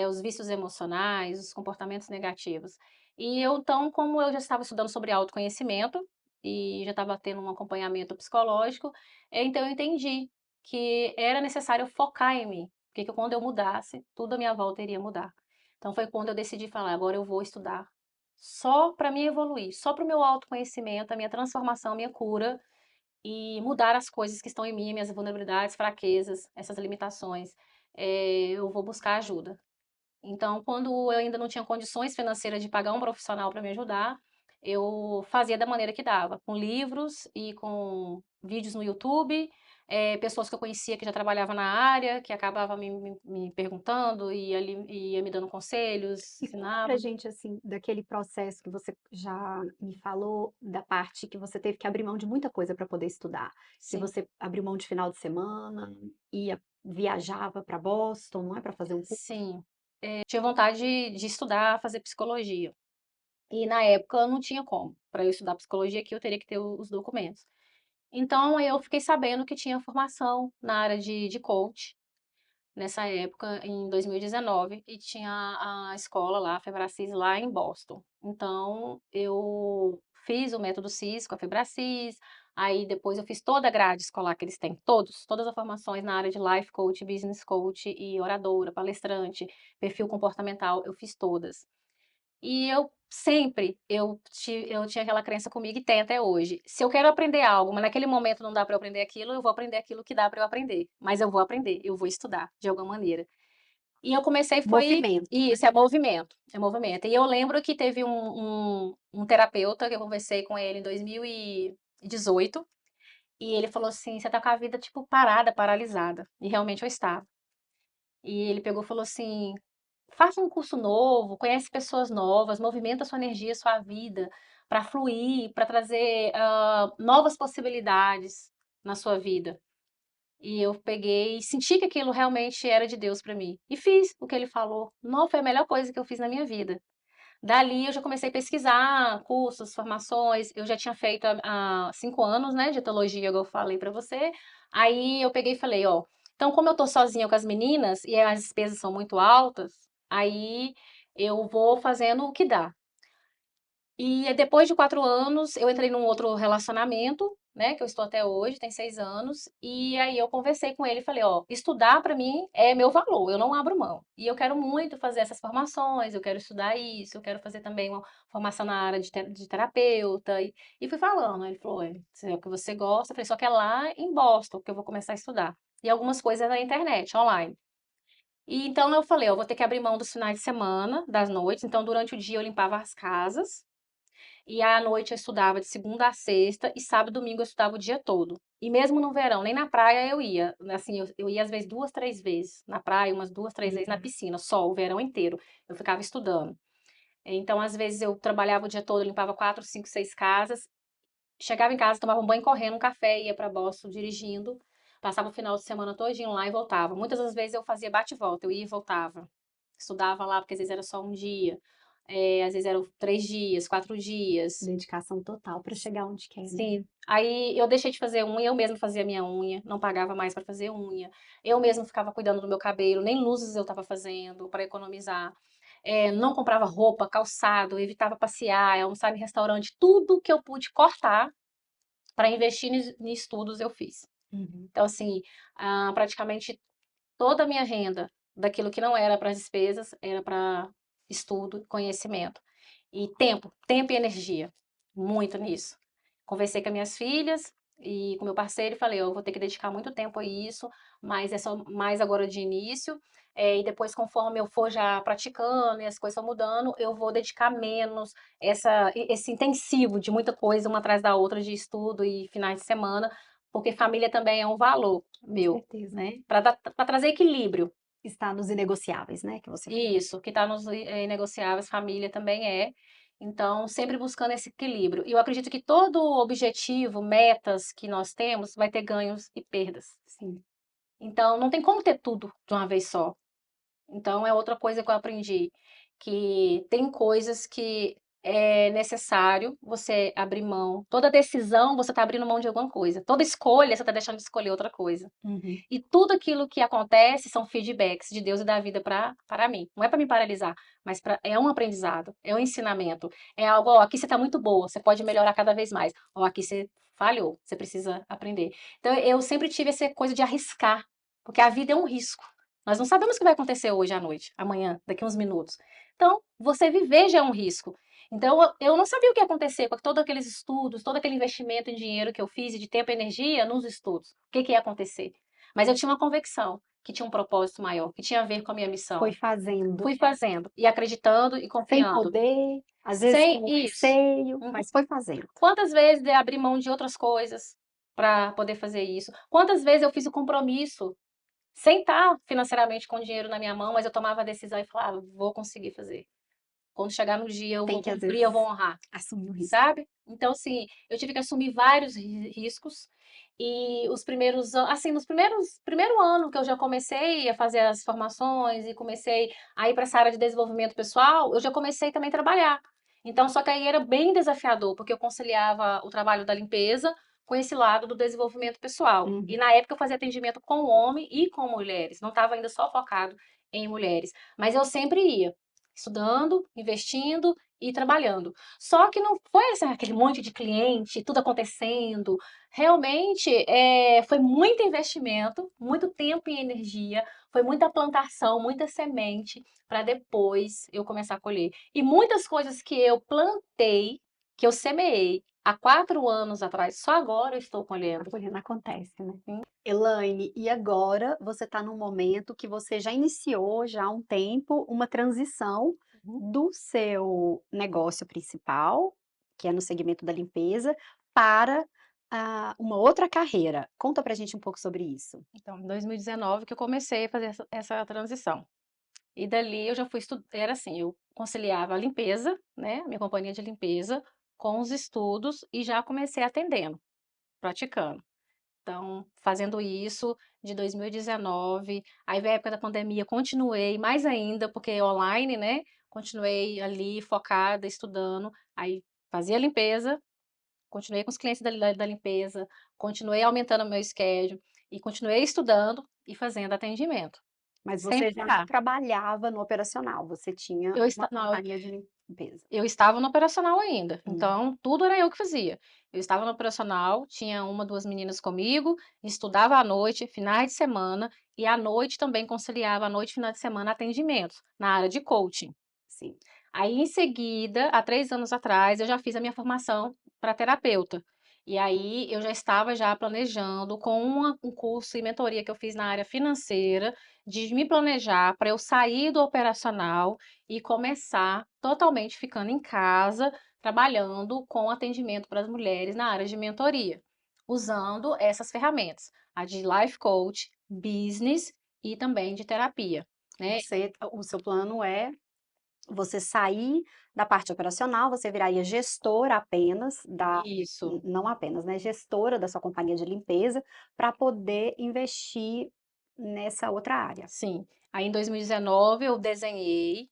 os vícios emocionais, os comportamentos negativos. E eu, então, como eu já estava estudando sobre autoconhecimento e já estava tendo um acompanhamento psicológico, então eu entendi que era necessário focar em mim, porque que quando eu mudasse, tudo à minha volta iria mudar. Então foi quando eu decidi falar, agora eu vou estudar só para me evoluir, só para o meu autoconhecimento, a minha transformação, a minha cura e mudar as coisas que estão em mim, minhas vulnerabilidades, fraquezas, essas limitações. Eu vou buscar ajuda. Então, quando eu ainda não tinha condições financeiras de pagar um profissional para me ajudar, eu fazia da maneira que dava, com livros e com vídeos no YouTube, pessoas que eu conhecia que já trabalhavam na área, que acabava me perguntando e ali ia me dando conselhos, E conta pra ensinava. gente, assim, daquele processo que você já me falou, da parte que você teve que abrir mão de muita coisa para poder estudar. Que Sim, você abriu mão de final de semana, viajava para Boston, não é, para fazer um curso. sim. Tinha vontade de estudar, fazer psicologia. E na época não tinha como. Para eu estudar psicologia aqui, eu teria que ter os documentos. Então eu fiquei sabendo que tinha formação na área de coach, nessa época, em 2019, e tinha a escola lá, a Febracis, lá em Boston. Então eu fiz o método CIS com a Febracis, aí depois eu fiz toda a grade escolar que eles têm, todas as formações na área de life coach, business coach e oradora, palestrante, perfil comportamental, eu fiz todas. E eu sempre, eu tinha aquela crença comigo e tenho até hoje. Se eu quero aprender algo, mas naquele momento não dá para eu aprender aquilo, eu vou aprender aquilo que dá para eu aprender. Mas eu vou aprender, eu vou estudar de alguma maneira. E eu comecei foi Movimento, né? isso, é movimento, é movimento. E eu lembro que teve um terapeuta que eu conversei com ele em 2018, e ele falou assim: "Você tá com a vida, tipo, parada, paralisada". E realmente eu estava. E ele pegou e falou assim: faça um curso novo, conhece pessoas novas, movimenta sua energia, sua vida, para fluir, para trazer, novas possibilidades na sua vida. E eu peguei e senti que aquilo realmente era de Deus para mim. E fiz o que ele falou. Não, foi a melhor coisa que eu fiz na minha vida. Dali eu já comecei a pesquisar cursos, formações. Eu já tinha feito há 5 anos, né, de etologia, igual eu falei para você. Aí eu peguei e falei, ó, então como eu tô sozinha com as meninas e as despesas são muito altas, aí eu vou fazendo o que dá. E depois de 4 anos, eu entrei num outro relacionamento, né, que eu estou até hoje, tem 6 anos, e aí eu conversei com ele e falei, ó, estudar para mim é meu valor, eu não abro mão. E eu quero muito fazer essas formações, eu quero estudar isso, eu quero fazer também uma formação na área de terapeuta, e fui falando. Aí ele falou, se é o que você gosta, eu falei, só que é lá em Boston que eu vou começar a estudar. E algumas coisas na internet, online. E então eu falei, eu vou ter que abrir mão dos finais de semana, das noites, então durante o dia eu limpava as casas, e à noite eu estudava de segunda a sexta, e sábado e domingo eu estudava o dia todo. E mesmo no verão, nem na praia eu ia. Assim, eu ia às vezes 2, 3 vezes na praia, umas 2, 3 vezes na Uhum. piscina, só o verão inteiro. Eu ficava estudando. Então, às vezes eu trabalhava o dia todo, limpava 4, 5, 6 casas. Chegava em casa, tomava um banho correndo, um café, ia para Boston dirigindo. Passava o final de semana todinho lá e voltava. Muitas das vezes eu fazia bate e volta, eu ia e voltava. Estudava lá, porque às vezes era só um dia. Às vezes eram 3 dias, 4 dias. Dedicação total para chegar onde quer, né? Sim. Aí eu deixei de fazer unha, eu mesma fazia minha unha, não pagava mais para fazer unha. Eu mesma ficava cuidando do meu cabelo, nem luzes eu estava fazendo para economizar. Não comprava roupa, calçado, evitava passear, almoçar em restaurante, tudo que eu pude cortar para investir em estudos eu fiz. Uhum. Então, assim, praticamente toda a minha renda, daquilo que não era para as despesas, era para estudo, conhecimento. E tempo e energia, muito nisso. Conversei com as minhas filhas e com meu parceiro e falei, eu vou ter que dedicar muito tempo a isso, mas é só mais agora de início. E depois, conforme eu for já praticando e as coisas vão mudando, eu vou dedicar menos esse intensivo de muita coisa, uma atrás da outra, de estudo e finais de semana, porque família também é um valor Com meu, certeza. né? Para trazer equilíbrio. Está nos inegociáveis, né, que você falou. Isso, que está nos negociáveis, família também é. Então, sempre buscando esse equilíbrio. E eu acredito que todo objetivo, metas que nós temos, vai ter ganhos e perdas. Sim. Então, não tem como ter tudo de uma vez só. Então, é outra coisa que eu aprendi, que tem coisas que é necessário você abrir mão. Toda decisão, você está abrindo mão de alguma coisa. Toda escolha, você está deixando de escolher outra coisa. Uhum. E tudo aquilo que acontece são feedbacks de Deus e da vida para mim. Não é para me paralisar, mas é um aprendizado, é um ensinamento. É algo, ó, aqui você está muito boa, você pode melhorar cada vez mais. Ó, aqui você falhou, você precisa aprender. Então eu sempre tive essa coisa de arriscar, porque a vida é um risco. Nós não sabemos o que vai acontecer hoje à noite, amanhã, daqui uns minutos. Então, você viver já é um risco. Então, eu não sabia o que ia acontecer com todos aqueles estudos, todo aquele investimento em dinheiro que eu fiz e de tempo e energia nos estudos. O que ia acontecer? Mas eu tinha uma convicção que tinha um propósito maior, que tinha a ver com a minha Foi missão. fazendo, Fui fazendo e acreditando e sem confiando. poder, às vezes Sem com isso. receio, Uhum. mas foi fazendo. Quantas vezes eu abri mão de outras coisas para poder fazer isso? Quantas vezes eu fiz o compromisso sem estar financeiramente com o dinheiro na minha mão, mas eu tomava a decisão e falava, vou conseguir fazer. Quando chegar no dia, eu Tem vou que, às cumprir, vezes, eu vou honrar. assumir o risco. Sabe? Então, assim, eu tive que assumir vários riscos. E os primeiros, assim, nos primeiro ano que eu já comecei a fazer as formações e comecei a ir para essa área de desenvolvimento pessoal, eu já comecei também a trabalhar. Então, só que aí era bem desafiador, porque eu conciliava o trabalho da limpeza com esse lado do desenvolvimento pessoal. E Uhum. na época eu fazia atendimento com homem e com mulheres, não estava ainda só focado em mulheres, mas eu sempre ia estudando, investindo e trabalhando. Só que não foi assim, aquele monte de cliente, tudo acontecendo. Realmente foi muito investimento, muito tempo e energia, foi muita plantação, muita semente para depois eu começar a colher. E muitas coisas que eu plantei, que eu semeei há 4 anos atrás, só agora eu estou A colhendo. colheita acontece, né? Hum. Elaine, e agora você está num momento que você já iniciou já há um tempo uma transição Uhum. do seu negócio principal, que é no segmento da limpeza, para uma outra carreira. Conta pra gente um pouco sobre isso. Então, em 2019 que eu comecei a fazer essa transição. E dali eu já fui estudar, era assim, eu conciliava a limpeza, né, minha companhia de limpeza, com os estudos e já comecei atendendo, praticando. Então, fazendo isso de 2019, aí veio a época da pandemia, continuei mais ainda, porque é online, né? Continuei ali focada, estudando, aí fazia limpeza, continuei com os clientes da limpeza, continuei aumentando o meu schedule e continuei estudando e fazendo atendimento, Mas sem você já parar. trabalhava no operacional, você tinha uma Não, companhia de limpeza. limpeza? Eu estava no operacional ainda, Hum, então tudo era eu que fazia. Eu estava no operacional, tinha uma, 2 meninas comigo, estudava à noite, finais de semana, e à noite também conciliava à noite e final de semana atendimentos, na área de coaching. sim, Aí, em seguida, há 3 anos atrás, eu já fiz a minha formação para terapeuta. E aí, eu já estava já planejando com um curso e mentoria que eu fiz na área financeira, de me planejar para eu sair do operacional e começar totalmente ficando em casa, trabalhando com atendimento para as mulheres na área de mentoria, usando essas ferramentas, a de life coach, business e também de terapia, né. o seu plano é você sair da parte operacional, você viraria gestora apenas da Isso. não apenas, né, gestora da sua companhia de limpeza, para poder investir nessa outra área. Sim. Aí em 2019 eu desenhei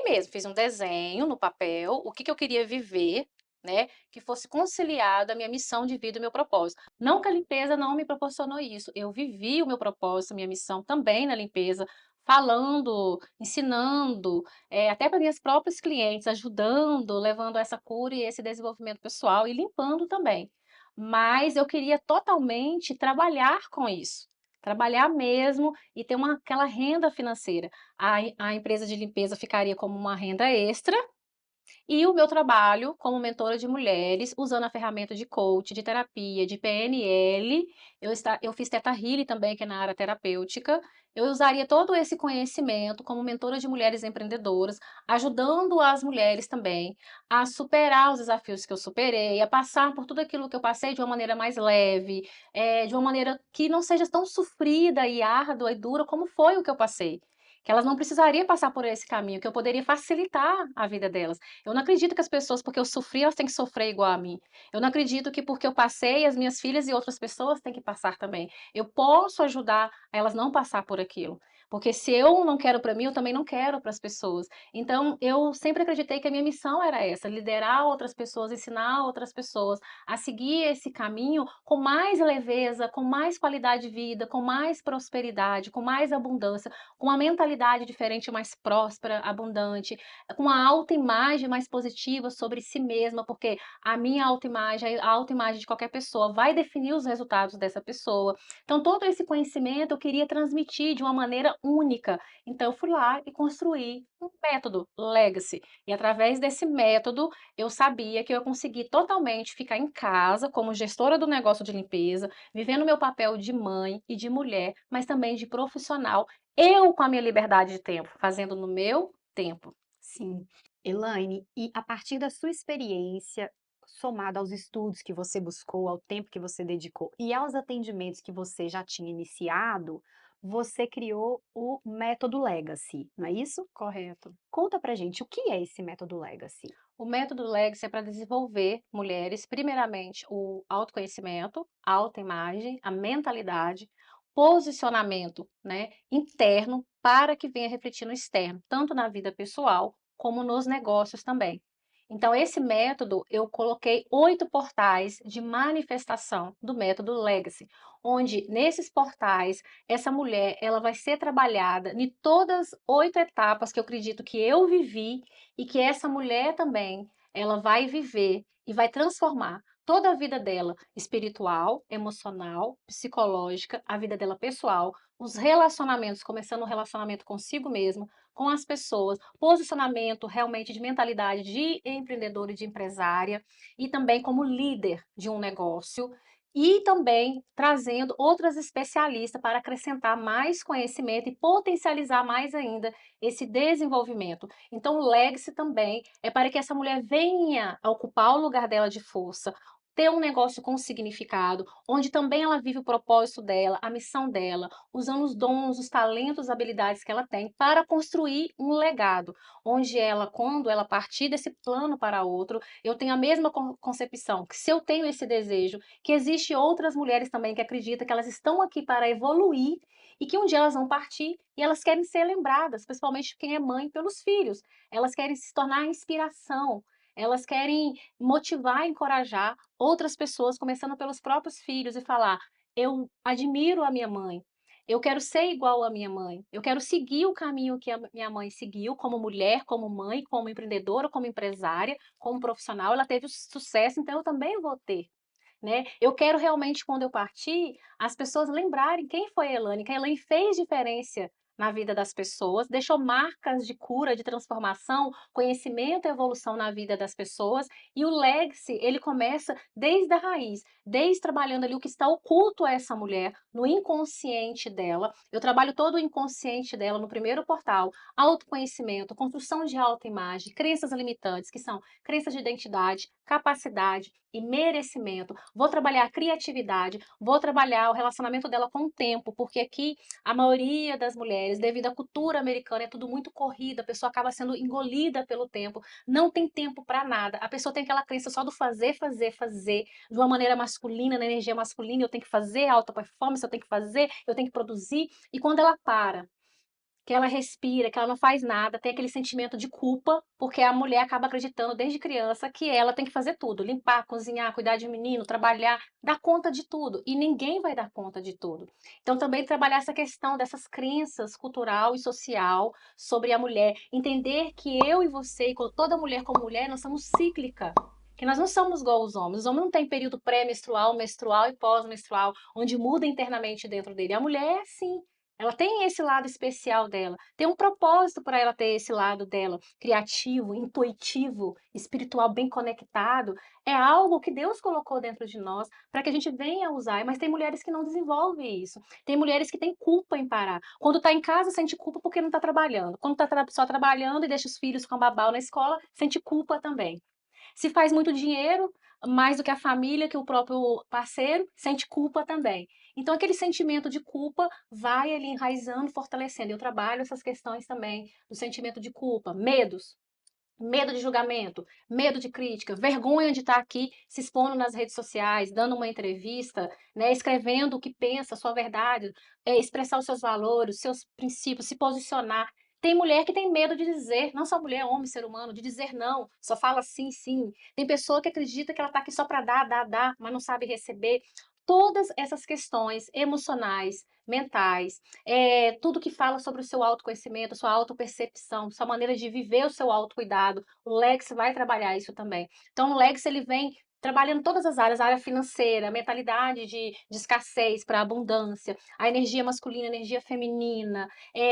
mesmo, fiz um desenho no papel, o que que eu queria viver, né, que fosse conciliado a minha missão de vida e o meu propósito. Não que a limpeza não me proporcionou isso, eu vivi o meu propósito, minha missão também na limpeza, falando, ensinando, até para minhas próprias clientes, ajudando, levando essa cura e esse desenvolvimento pessoal e limpando também. Mas eu queria totalmente trabalhar com isso, trabalhar mesmo e ter aquela renda financeira. A empresa de limpeza ficaria como uma renda extra e o meu trabalho como mentora de mulheres, usando a ferramenta de coach, de terapia, de PNL, eu fiz Theta Healing também, que é na área terapêutica. Eu usaria todo esse conhecimento como mentora de mulheres empreendedoras, ajudando as mulheres também a superar os desafios que eu superei, a passar por tudo aquilo que eu passei de uma maneira mais leve, de uma maneira que não seja tão sofrida e árdua e dura como foi o que eu passei. Que elas não precisariam passar por esse caminho, que eu poderia facilitar a vida delas. Eu não acredito que as pessoas, porque eu sofri, elas têm que sofrer igual a mim. Eu não acredito que porque eu passei, as minhas filhas e outras pessoas têm que passar também. Eu posso ajudar a elas não passar por aquilo. Porque se eu não quero para mim, eu também não quero para as pessoas. Então, eu sempre acreditei que a minha missão era essa: liderar outras pessoas, ensinar outras pessoas a seguir esse caminho com mais leveza, com mais qualidade de vida, com mais prosperidade, com mais abundância, com uma mentalidade diferente, mais próspera, abundante, com uma autoimagem mais positiva sobre si mesma, porque a minha autoimagem, a autoimagem de qualquer pessoa vai definir os resultados dessa pessoa. Então, todo esse conhecimento eu queria transmitir de uma maneira única. Então, eu fui lá e construí um método Legacy. E através desse método, eu sabia que eu ia conseguir totalmente ficar em casa como gestora do negócio de limpeza, vivendo meu papel de mãe e de mulher, mas também de profissional, eu com a minha liberdade de tempo, fazendo no meu tempo. Sim. Elaine, e a partir da sua experiência, somada aos estudos que você buscou, ao tempo que você dedicou e aos atendimentos que você já tinha iniciado, você criou o método Legacy, não é isso? Correto. Conta pra gente, o que é esse método Legacy? O método Legacy é para desenvolver mulheres, primeiramente, o autoconhecimento, a autoimagem, a mentalidade, posicionamento, né, interno, para que venha refletir no externo, tanto na vida pessoal como nos negócios também. Então, esse método, eu coloquei 8 portais de manifestação do método Legacy, onde nesses portais, essa mulher, ela vai ser trabalhada em todas 8 etapas que eu acredito que eu vivi e que essa mulher também, ela vai viver e vai transformar toda a vida dela, espiritual, emocional, psicológica, a vida dela pessoal, os relacionamentos, começando o relacionamento consigo mesma, com as pessoas, posicionamento realmente de mentalidade de empreendedora e de empresária, e também como líder de um negócio, e também trazendo outras especialistas para acrescentar mais conhecimento e potencializar mais ainda esse desenvolvimento. Então, o legacy também é para que essa mulher venha a ocupar o lugar dela de força, ter um negócio com significado, onde também ela vive o propósito dela, a missão dela, usando os dons, os talentos, as habilidades que ela tem para construir um legado, onde ela, quando ela partir desse plano para outro, eu tenho a mesma concepção, que se eu tenho esse desejo, que existe outras mulheres também que acreditam que elas estão aqui para evoluir e que um dia elas vão partir e elas querem ser lembradas, principalmente quem é mãe, pelos filhos. Elas querem se tornar inspiração, elas querem motivar e encorajar outras pessoas, começando pelos próprios filhos, e falar: eu admiro a minha mãe. Eu quero ser igual à minha mãe, eu quero seguir o caminho que a minha mãe seguiu como mulher, como mãe, como empreendedora, como empresária, como profissional, ela teve o sucesso, então eu também vou ter, né. Eu quero realmente quando eu partir, as pessoas lembrarem quem foi a Elaine, que a Elaine fez diferença na vida das pessoas, deixou marcas de cura, de transformação, conhecimento e evolução na vida das pessoas, e o legacy, ele começa desde a raiz, desde trabalhando ali o que está oculto a essa mulher, no inconsciente dela. Eu trabalho todo o inconsciente dela no primeiro portal, autoconhecimento, construção de autoimagem, crenças limitantes, que são crenças de identidade, capacidade e merecimento. Vou trabalhar a criatividade, vou trabalhar o relacionamento dela com o tempo, porque aqui a maioria das mulheres, devido à cultura americana, é tudo muito corrida, a pessoa acaba sendo engolida pelo tempo, não tem tempo para nada. A pessoa tem aquela crença só do fazer, fazer, fazer, de uma maneira masculina, na energia masculina, eu tenho que fazer alta performance, eu tenho que fazer, eu tenho que produzir, e quando ela para, que ela respira, que ela não faz nada, tem aquele sentimento de culpa, porque a mulher acaba acreditando desde criança que ela tem que fazer tudo, limpar, cozinhar, cuidar de menino, trabalhar, dar conta de tudo, e ninguém vai dar conta de tudo. Então também trabalhar essa questão dessas crenças cultural e social sobre a mulher, entender que eu e você, e toda mulher como mulher, nós somos cíclica. Que nós não somos igual os homens. Os homens não têm período pré-menstrual, menstrual e pós-menstrual, onde muda internamente dentro dele. A mulher é assim. Ela tem esse lado especial dela, tem um propósito para ela ter esse lado dela, criativo, intuitivo, espiritual, bem conectado. É algo que Deus colocou dentro de nós para que a gente venha usar. Mas tem mulheres que não desenvolvem isso. Tem mulheres que têm culpa em parar. Quando está em casa, sente culpa porque não está trabalhando. Quando está só trabalhando e deixa os filhos com babau na escola, sente culpa também. Se faz muito dinheiro, mais do que a família, que o próprio parceiro, sente culpa também. Então, aquele sentimento de culpa vai ali enraizando, fortalecendo. Eu trabalho essas questões também do sentimento de culpa, medos. Medo de julgamento, medo de crítica, vergonha de estar aqui se expondo nas redes sociais, dando uma entrevista, né, escrevendo o que pensa, a sua verdade, expressar os seus valores, os seus princípios, se posicionar. Tem mulher que tem medo de dizer, não só mulher, homem, ser humano, de dizer não, só fala sim, sim. Tem pessoa que acredita que ela está aqui só para dar, dar, dar, mas não sabe receber. Todas essas questões emocionais, mentais, tudo que fala sobre o seu autoconhecimento, sua autopercepção, sua maneira de viver o seu autocuidado, o Lex vai trabalhar isso também. Então o Lex ele vem trabalhando todas as áreas, a área financeira, a mentalidade de escassez para abundância, a energia masculina, a energia feminina,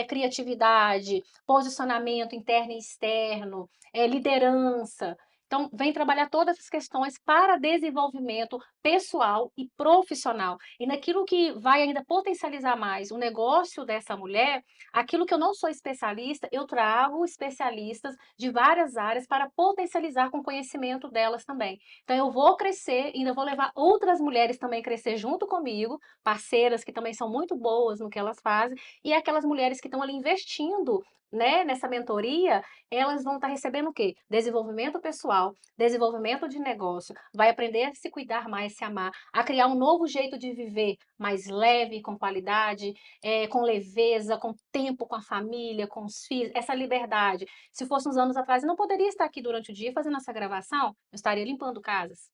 criatividade, posicionamento interno e externo, liderança. Então, vem trabalhar todas essas questões para desenvolvimento pessoal e profissional. E naquilo que vai ainda potencializar mais o negócio dessa mulher, aquilo que eu não sou especialista, eu trago especialistas de várias áreas para potencializar com o conhecimento delas também. Então eu vou crescer, ainda vou levar outras mulheres também a crescer junto comigo, parceiras que também são muito boas no que elas fazem, e aquelas mulheres que estão ali investindo, né, nessa mentoria, elas vão estar recebendo o quê? Desenvolvimento pessoal, desenvolvimento de negócio, vai aprender a se cuidar mais, se amar, a criar um novo jeito de viver, mais leve, com qualidade, com leveza, com tempo com a família, com os filhos, essa liberdade. Se fosse uns anos atrás, eu não poderia estar aqui durante o dia fazendo essa gravação, eu estaria limpando casas.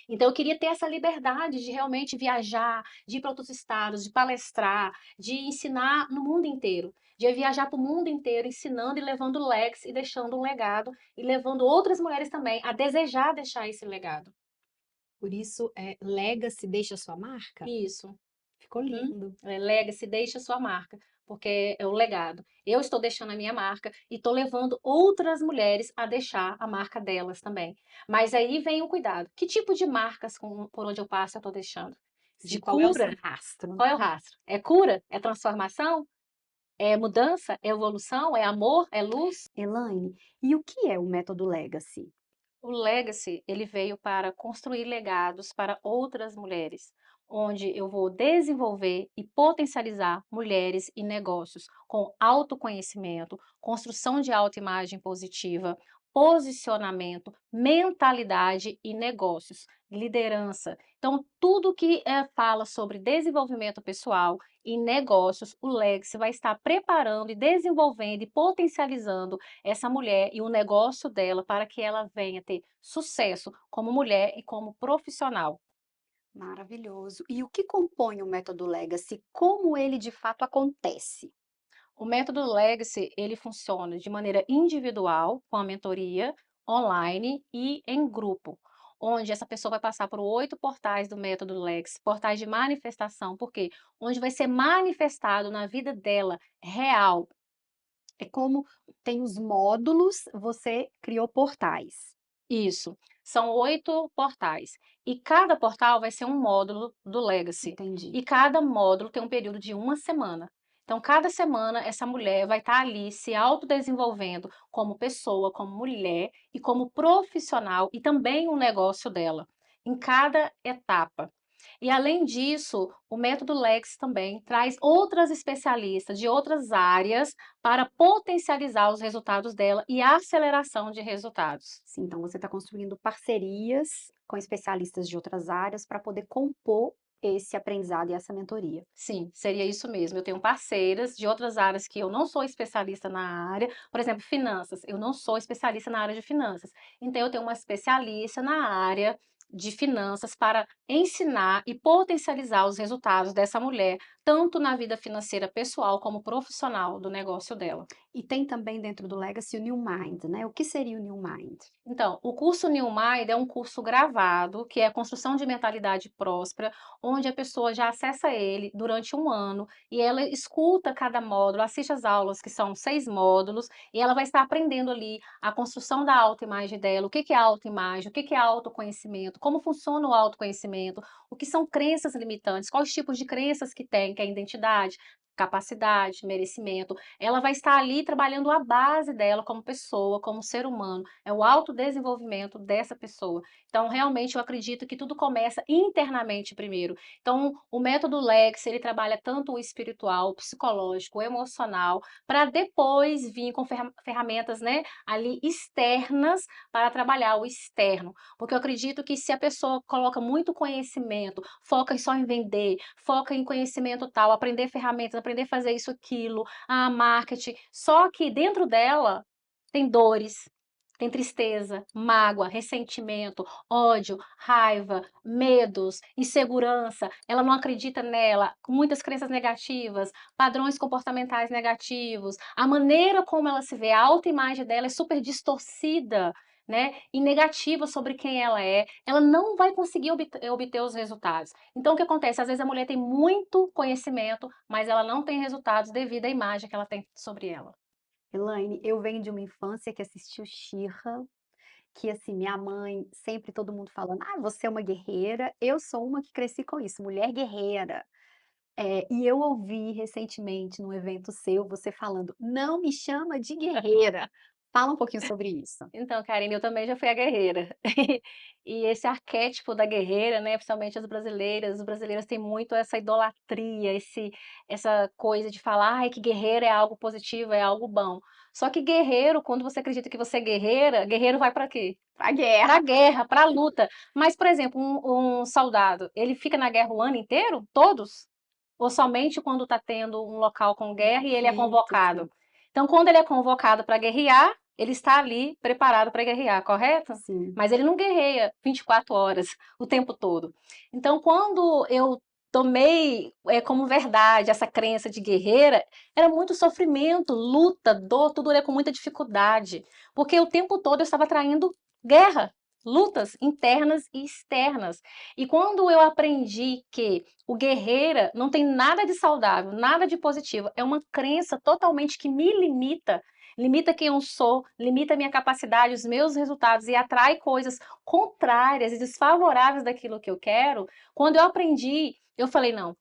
Então eu queria ter essa liberdade de realmente viajar, de ir para outros estados, de palestrar, de ensinar no mundo inteiro, de viajar para o mundo inteiro ensinando e levando leques e deixando um legado e levando outras mulheres também a desejar deixar esse legado. Por isso, legacy deixa sua marca? Isso. Ficou Uhum. lindo. Legacy, deixa a sua marca, porque é o legado. Eu estou deixando a minha marca e estou levando outras mulheres a deixar a marca delas também. Mas aí vem o cuidado. Que tipo de marcas por onde eu passo eu estou deixando? De Sim, qual é o seu cura? rastro? Qual é o rastro? É cura? É transformação? É mudança? É evolução? É amor? É luz? Elaine, e o que é o método Legacy? O Legacy, ele veio para construir legados para outras mulheres, onde eu vou desenvolver e potencializar mulheres e negócios com autoconhecimento, construção de autoimagem positiva, posicionamento, mentalidade e negócios, liderança. Então, tudo que fala sobre desenvolvimento pessoal e negócios, o Legacy vai estar preparando e desenvolvendo e potencializando essa mulher e o negócio dela para que ela venha ter sucesso como mulher e como profissional. Maravilhoso. E o que compõe o método Legacy? Como ele de fato acontece? O método Legacy, ele funciona de maneira individual, com a mentoria, online e em grupo, onde essa pessoa vai passar por 8 portais do método Legacy, portais de manifestação, por quê? Onde vai ser manifestado na vida dela, real. É como tem os módulos, você criou portais. Isso, são 8 portais, e cada portal vai ser um módulo do Legacy, Entendi. e cada módulo tem um período de 1 semana. Então cada semana essa mulher vai estar ali se autodesenvolvendo como pessoa, como mulher e como profissional e também o negócio dela, em cada etapa. E além disso, o método Lex também traz outras especialistas de outras áreas para potencializar os resultados dela e a aceleração de resultados. Sim, então você está construindo parcerias com especialistas de outras áreas para poder compor esse aprendizado e essa mentoria. Sim, seria isso mesmo. Eu tenho parceiras de outras áreas que eu não sou especialista na área, por exemplo, finanças. Eu não sou especialista na área de finanças. Então, eu tenho uma especialista na área de finanças para ensinar e potencializar os resultados dessa mulher, tanto na vida financeira pessoal como profissional do negócio dela. E tem também dentro do Legacy o New Mind, né? O que seria o New Mind? Então, o curso New Mind é um curso gravado, que é a construção de mentalidade próspera, onde a pessoa já acessa ele durante 1 ano e ela escuta cada módulo, assiste as aulas, que são 6 módulos, e ela vai estar aprendendo ali a construção da autoimagem dela, o que que é autoimagem, o que que é autoconhecimento, como funciona o autoconhecimento, o que são crenças limitantes, quais tipos de crenças que tem, que é a identidade, capacidade, merecimento. Ela vai estar ali trabalhando a base dela como pessoa, como ser humano, é o autodesenvolvimento dessa pessoa. Então, realmente, eu acredito que tudo começa internamente primeiro. Então, o método Lex, ele trabalha tanto o espiritual, o psicológico, o emocional, para depois vir com ferramentas, né, ali externas para trabalhar o externo. Porque eu acredito que se a pessoa coloca muito conhecimento, foca só em vender, foca em conhecimento tal, aprender ferramentas, aprender a fazer isso, aquilo, marketing, só que dentro dela tem dores, tem tristeza, mágoa, ressentimento, ódio, raiva, medos, insegurança. Ela não acredita nela, com muitas crenças negativas, padrões comportamentais negativos. A maneira como ela se vê, a autoimagem dela é super distorcida, né, e negativa sobre quem ela é. Ela não vai conseguir obter os resultados. Então o que acontece? Às vezes a mulher tem muito conhecimento, mas ela não tem resultados devido à imagem que ela tem sobre ela. Elaine, eu venho de uma infância que assistiu She-Ra, que assim, minha mãe, sempre todo mundo falando: "Ah, você é uma guerreira", eu sou uma que cresci com isso, mulher guerreira. E eu ouvi recentemente num evento seu, você falando: "Não me chama de guerreira". Fala um pouquinho sobre isso. Então, Karine, eu também já fui a guerreira. E esse arquétipo da guerreira, né, principalmente as brasileiras, os brasileiros têm muito essa idolatria, essa coisa de falar: "Ai, que guerreira é algo positivo, é algo bom". Só que guerreiro, quando você acredita que você é guerreira, guerreiro vai para quê? Pra Pra guerra. guerra, pra luta. Mas, por exemplo, um soldado, ele fica na guerra o ano inteiro? Todos? Ou somente quando tá tendo um local com guerra e ele é Perfeito, convocado? sim. Então, quando ele é convocado para guerrear, ele está ali preparado para guerrear, correto? Sim. Mas ele não guerreia 24 horas, o tempo todo. Então, quando eu tomei, como verdade essa crença de guerreira, era muito sofrimento, luta, dor, tudo era com muita dificuldade, porque o tempo todo eu estava atraindo guerra, lutas internas e externas. E quando eu aprendi que o guerreira não tem nada de saudável, nada de positivo, é uma crença totalmente que me limita, limita quem eu sou, limita a minha capacidade, os meus resultados e atrai coisas contrárias e desfavoráveis daquilo que eu quero. Quando eu aprendi, eu falei: não,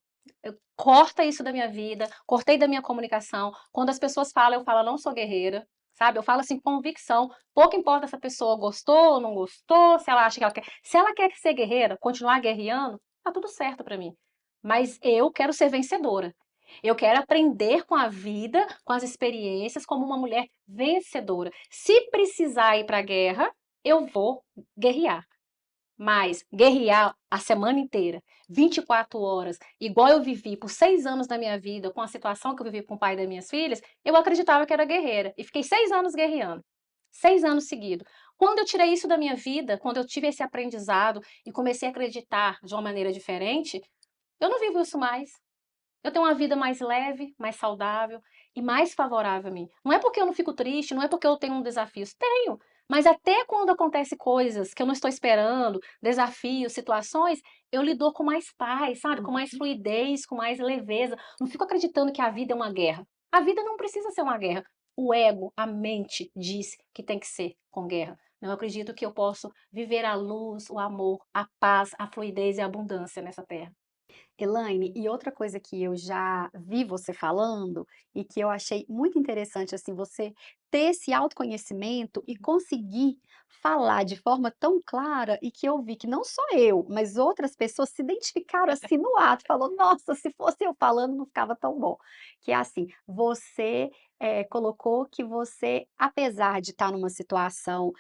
corta isso da minha vida, cortei da minha comunicação. Quando as pessoas falam, eu falo: eu não sou guerreira. Sabe, eu falo assim com convicção, pouco importa se a pessoa gostou ou não gostou, se ela acha que ela quer. Se ela quer ser guerreira, continuar guerreando, tá tudo certo para mim. Mas eu quero ser vencedora. Eu quero aprender com a vida, com as experiências, como uma mulher vencedora. Se precisar ir para a guerra, eu vou guerrear. Mas guerrear a semana inteira, 24 horas, igual eu vivi por 6 anos da minha vida, com a situação que eu vivi com o pai das minhas filhas, eu acreditava que era guerreira. E fiquei 6 anos guerreando. 6 anos seguidos. Quando eu tirei isso da minha vida, quando eu tive esse aprendizado e comecei a acreditar de uma maneira diferente, eu não vivo isso mais. Eu tenho uma vida mais leve, mais saudável e mais favorável a mim. Não é porque eu não fico triste, não é porque eu tenho um desafios, tenho, mas até quando acontece coisas que eu não estou esperando, desafios, situações, eu lido com mais paz, sabe? Com mais Uhum. fluidez, com mais leveza. Não fico acreditando que a vida é uma guerra. A vida não precisa ser uma guerra. O ego, a mente diz que tem que ser com guerra. Não, eu acredito que eu posso viver a luz, o amor, a paz, a fluidez e a abundância nessa terra. Elaine, e outra coisa que eu já vi você falando e que eu achei muito interessante, assim, você ter esse autoconhecimento e conseguir falar de forma tão clara e que eu vi que não só eu, mas outras pessoas se identificaram assim no ato, falou: "Nossa, se fosse eu falando não ficava tão bom". Que é assim, você, colocou que você, apesar de estar numa situação,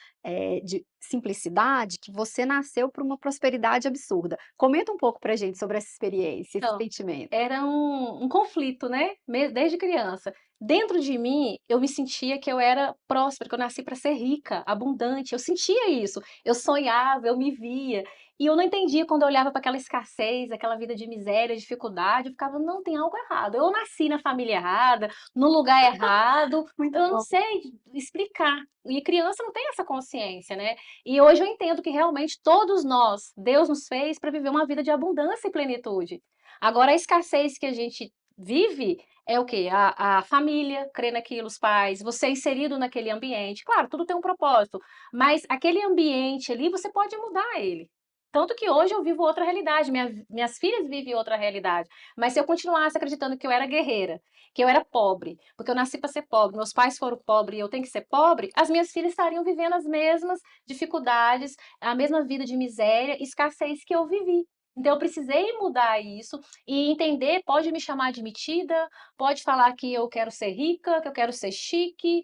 de simplicidade, que você nasceu para uma prosperidade absurda. Comenta um pouco pra gente sobre essa experiência, esse Então, sentimento. era um conflito, né, desde criança. Dentro de mim, eu me sentia que eu era próspera, que eu nasci para ser rica, abundante, eu sentia isso, eu sonhava, eu me via, e eu não entendia quando eu olhava para aquela escassez, aquela vida de miséria, dificuldade, eu ficava: "Não, tem algo errado, eu nasci na família errada, no lugar errado", Muito eu não bom. sei explicar. E criança não tem essa consciência, né. E hoje eu entendo que realmente todos nós, Deus nos fez para viver uma vida de abundância e plenitude. Agora a escassez que a gente vive é o quê? A família crê naquilo, os pais, você é inserido naquele ambiente. Claro, tudo tem um propósito, mas aquele ambiente ali você pode mudar ele. Tanto que hoje eu vivo outra realidade, minhas filhas vivem outra realidade. Mas se eu continuasse acreditando que eu era guerreira, que eu era pobre, porque eu nasci para ser pobre, meus pais foram pobres e eu tenho que ser pobre, as minhas filhas estariam vivendo as mesmas dificuldades, a mesma vida de miséria, escassez que eu vivi. Então eu precisei mudar isso e entender, pode me chamar de metida, pode falar que eu quero ser rica, que eu quero ser chique,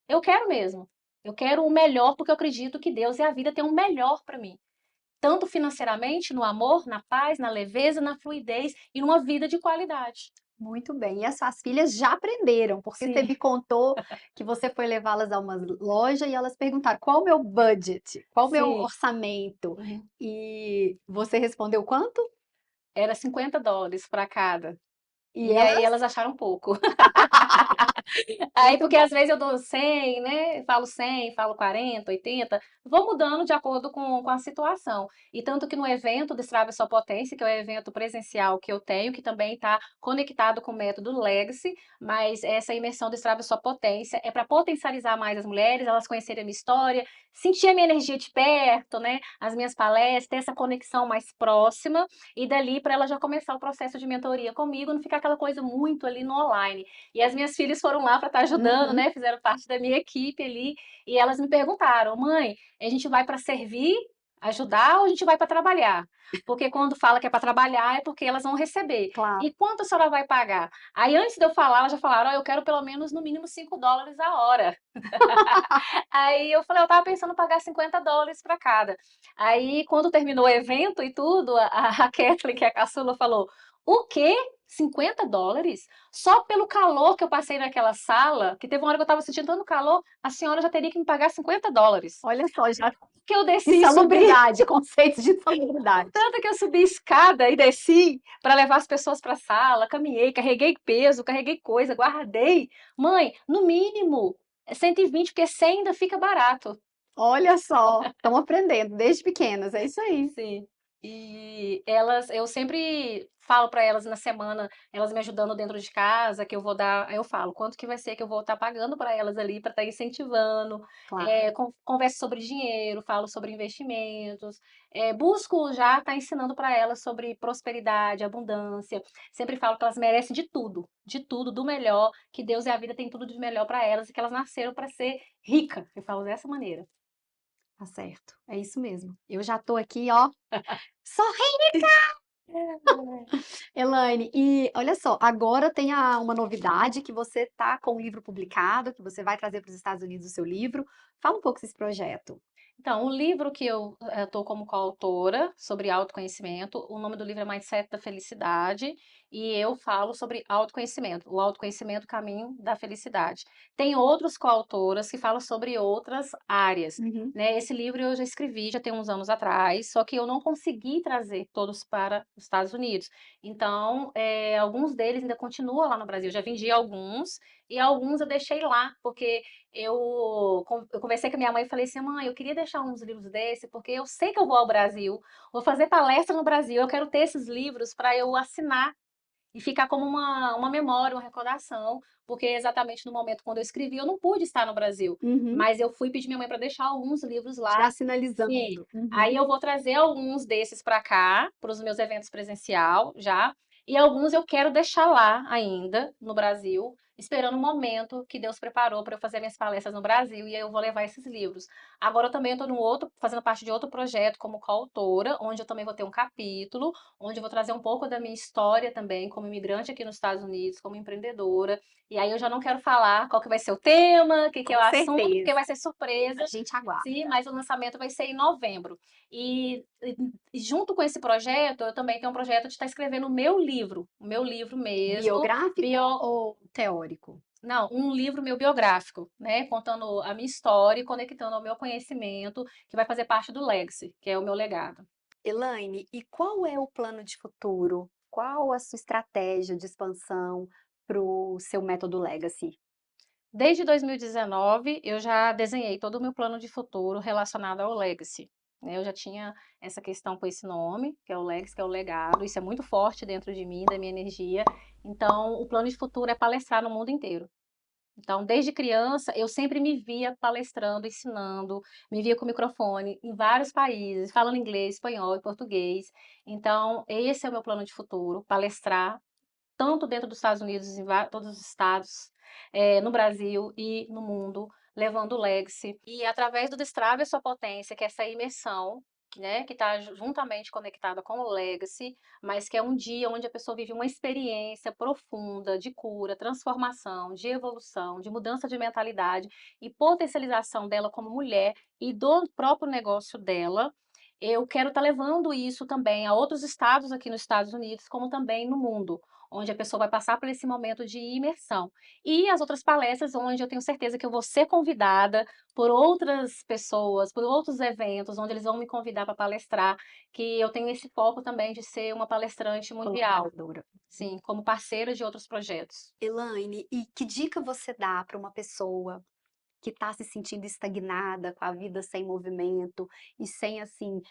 eu quero mesmo. Eu quero o melhor, porque eu acredito que Deus e a vida têm o melhor para mim, tanto financeiramente, no amor, na paz, na leveza, na fluidez e numa vida de qualidade. Muito bem. E as suas filhas já aprenderam, porque você Sim. me contou que você foi levá-las a uma loja e elas perguntaram: "Qual o meu budget? Qual o meu Sim. orçamento?" Uhum. E você respondeu quanto? Era US$ 50 para cada. E E aí elas elas acharam pouco. Aí, muito porque bom. às vezes eu dou 100, né, falo 100, falo 40, 80, vou mudando de acordo com a situação. E tanto que no evento Destrave Sua Potência, que é o evento presencial que eu tenho, que também está conectado com o método Legacy, mas essa imersão Destrave Sua Potência é para potencializar mais as mulheres, elas conhecerem a minha história, sentir a minha energia de perto, né, as minhas palestras, ter essa conexão mais próxima, e dali para ela já começar o processo de mentoria comigo, não ficar aquela coisa muito ali no online. E as minhas filhas foram lá para estar ajudando, Uhum. né, fizeram parte da minha equipe ali, e elas me perguntaram: "Mãe, a gente vai para servir, ajudar ou a gente vai para trabalhar?" Porque quando fala que é para trabalhar, é porque elas vão receber. Claro. "E quanto a senhora vai pagar?" Aí antes de eu falar, elas já falaram: "Ó, eu quero pelo menos no mínimo US$ 5 a hora." Aí eu falei: "Eu estava pensando em pagar US$ 50 para cada." Aí quando terminou o evento e tudo, a Kathleen, que é a caçula, falou: "O quê? US$ 50? Só pelo calor que eu passei naquela sala, que teve uma hora que eu estava sentindo tanto calor, a senhora já teria que me pagar US$ 50." Olha só, já Que eu desci e subi, insalubridade, conceitos de insalubridade. tanto que eu subi escada e desci para levar as pessoas para a sala, caminhei, carreguei peso, carreguei coisa, guardei. "Mãe, no mínimo é 120, porque 100 ainda fica barato." Olha só, estão aprendendo desde pequenas, é isso aí. Sim. E elas eu sempre falo para elas na semana, elas me ajudando dentro de casa, que eu vou dar aí eu falo: "Quanto que vai ser que eu vou estar pagando para elas ali, para estar incentivando?" Claro. Converso sobre dinheiro, falo sobre investimentos, busco já estar ensinando para elas sobre prosperidade, abundância. Sempre falo que elas merecem de tudo, do melhor, que Deus e a vida têm tudo de melhor para elas e que elas nasceram para ser rica, eu falo dessa maneira. Tá certo, é isso mesmo. Eu já tô aqui, ó, sorri Elaine, e olha só, agora tem uma novidade que você tá com um livro publicado, que você vai trazer para os Estados Unidos o seu livro. Fala um pouco desse projeto. Então, o livro que eu estou como coautora sobre autoconhecimento, o nome do livro é Mindset da Felicidade, e eu falo sobre autoconhecimento, o autoconhecimento, caminho da felicidade. Tem outros coautoras que falam sobre outras áreas, Uhum, né? Esse livro eu já escrevi já tem uns anos atrás, só que eu não consegui trazer todos para os Estados Unidos. Então, alguns deles ainda continuam lá no Brasil. Eu já vendi alguns e alguns eu deixei lá, porque eu conversei com a minha mãe e falei assim: mãe, eu queria deixar uns livros desse, porque eu sei que eu vou ao Brasil, vou fazer palestra no Brasil, eu quero ter esses livros para eu assinar e ficar como uma memória, uma recordação, porque exatamente no momento quando eu escrevi, eu não pude estar no Brasil, uhum. mas eu fui pedir minha mãe para deixar alguns livros lá. Já Sim, sinalizando. aí Uhum. eu vou trazer alguns desses para cá, para os meus eventos presencial já, e alguns eu quero deixar lá ainda, no Brasil, esperando o momento que Deus preparou para eu fazer minhas palestras no Brasil, e aí eu vou levar esses livros. Agora eu também estou no outro, fazendo parte de outro projeto como coautora, onde eu também vou ter um capítulo, onde eu vou trazer um pouco da minha história também, como imigrante aqui nos Estados Unidos, como empreendedora. E aí eu já não quero falar qual que vai ser o tema, o que que é Com o assunto, porque certeza. vai ser surpresa. A gente aguarda. Sim, mas o lançamento vai ser em novembro. E junto com esse projeto, eu também tenho um projeto de estar escrevendo o meu livro mesmo, Biográfico bio, ou teórico? não, um livro meu biográfico, né, contando a minha história e conectando ao meu conhecimento, que vai fazer parte do Legacy, que é o meu legado. Elaine, e qual é o plano de futuro? Qual a sua estratégia de expansão para o seu método Legacy? Desde 2019, eu já desenhei todo o meu plano de futuro relacionado ao Legacy, né, eu já tinha essa questão com esse nome, que é o Legacy, que é o legado, isso é muito forte dentro de mim, da minha energia. Então, o plano de futuro é palestrar no mundo inteiro. Então, desde criança, eu sempre me via palestrando, ensinando, me via com o microfone em vários países, falando inglês, espanhol e português. Então, esse é o meu plano de futuro, palestrar tanto dentro dos Estados Unidos, em todos os estados, no Brasil e no mundo, levando o Legacy. E através do Destrave a Sua Potência, que é essa imersão, né, que está juntamente conectada com o Legacy, mas que é um dia onde a pessoa vive uma experiência profunda de cura, transformação, de evolução, de mudança de mentalidade e potencialização dela como mulher e do próprio negócio dela. Eu quero estar levando isso também a outros estados aqui nos Estados Unidos, como também no mundo, onde a pessoa vai passar por esse momento de imersão. E as outras palestras, onde eu tenho certeza que eu vou ser convidada por outras pessoas, por outros eventos, onde eles vão me convidar para palestrar, que eu tenho esse foco também de ser uma palestrante mundial, Colaboradora. sim, como parceira de outros projetos. Elaine, e que dica você dá para uma pessoa que está se sentindo estagnada, com a vida sem movimento e sem, assim,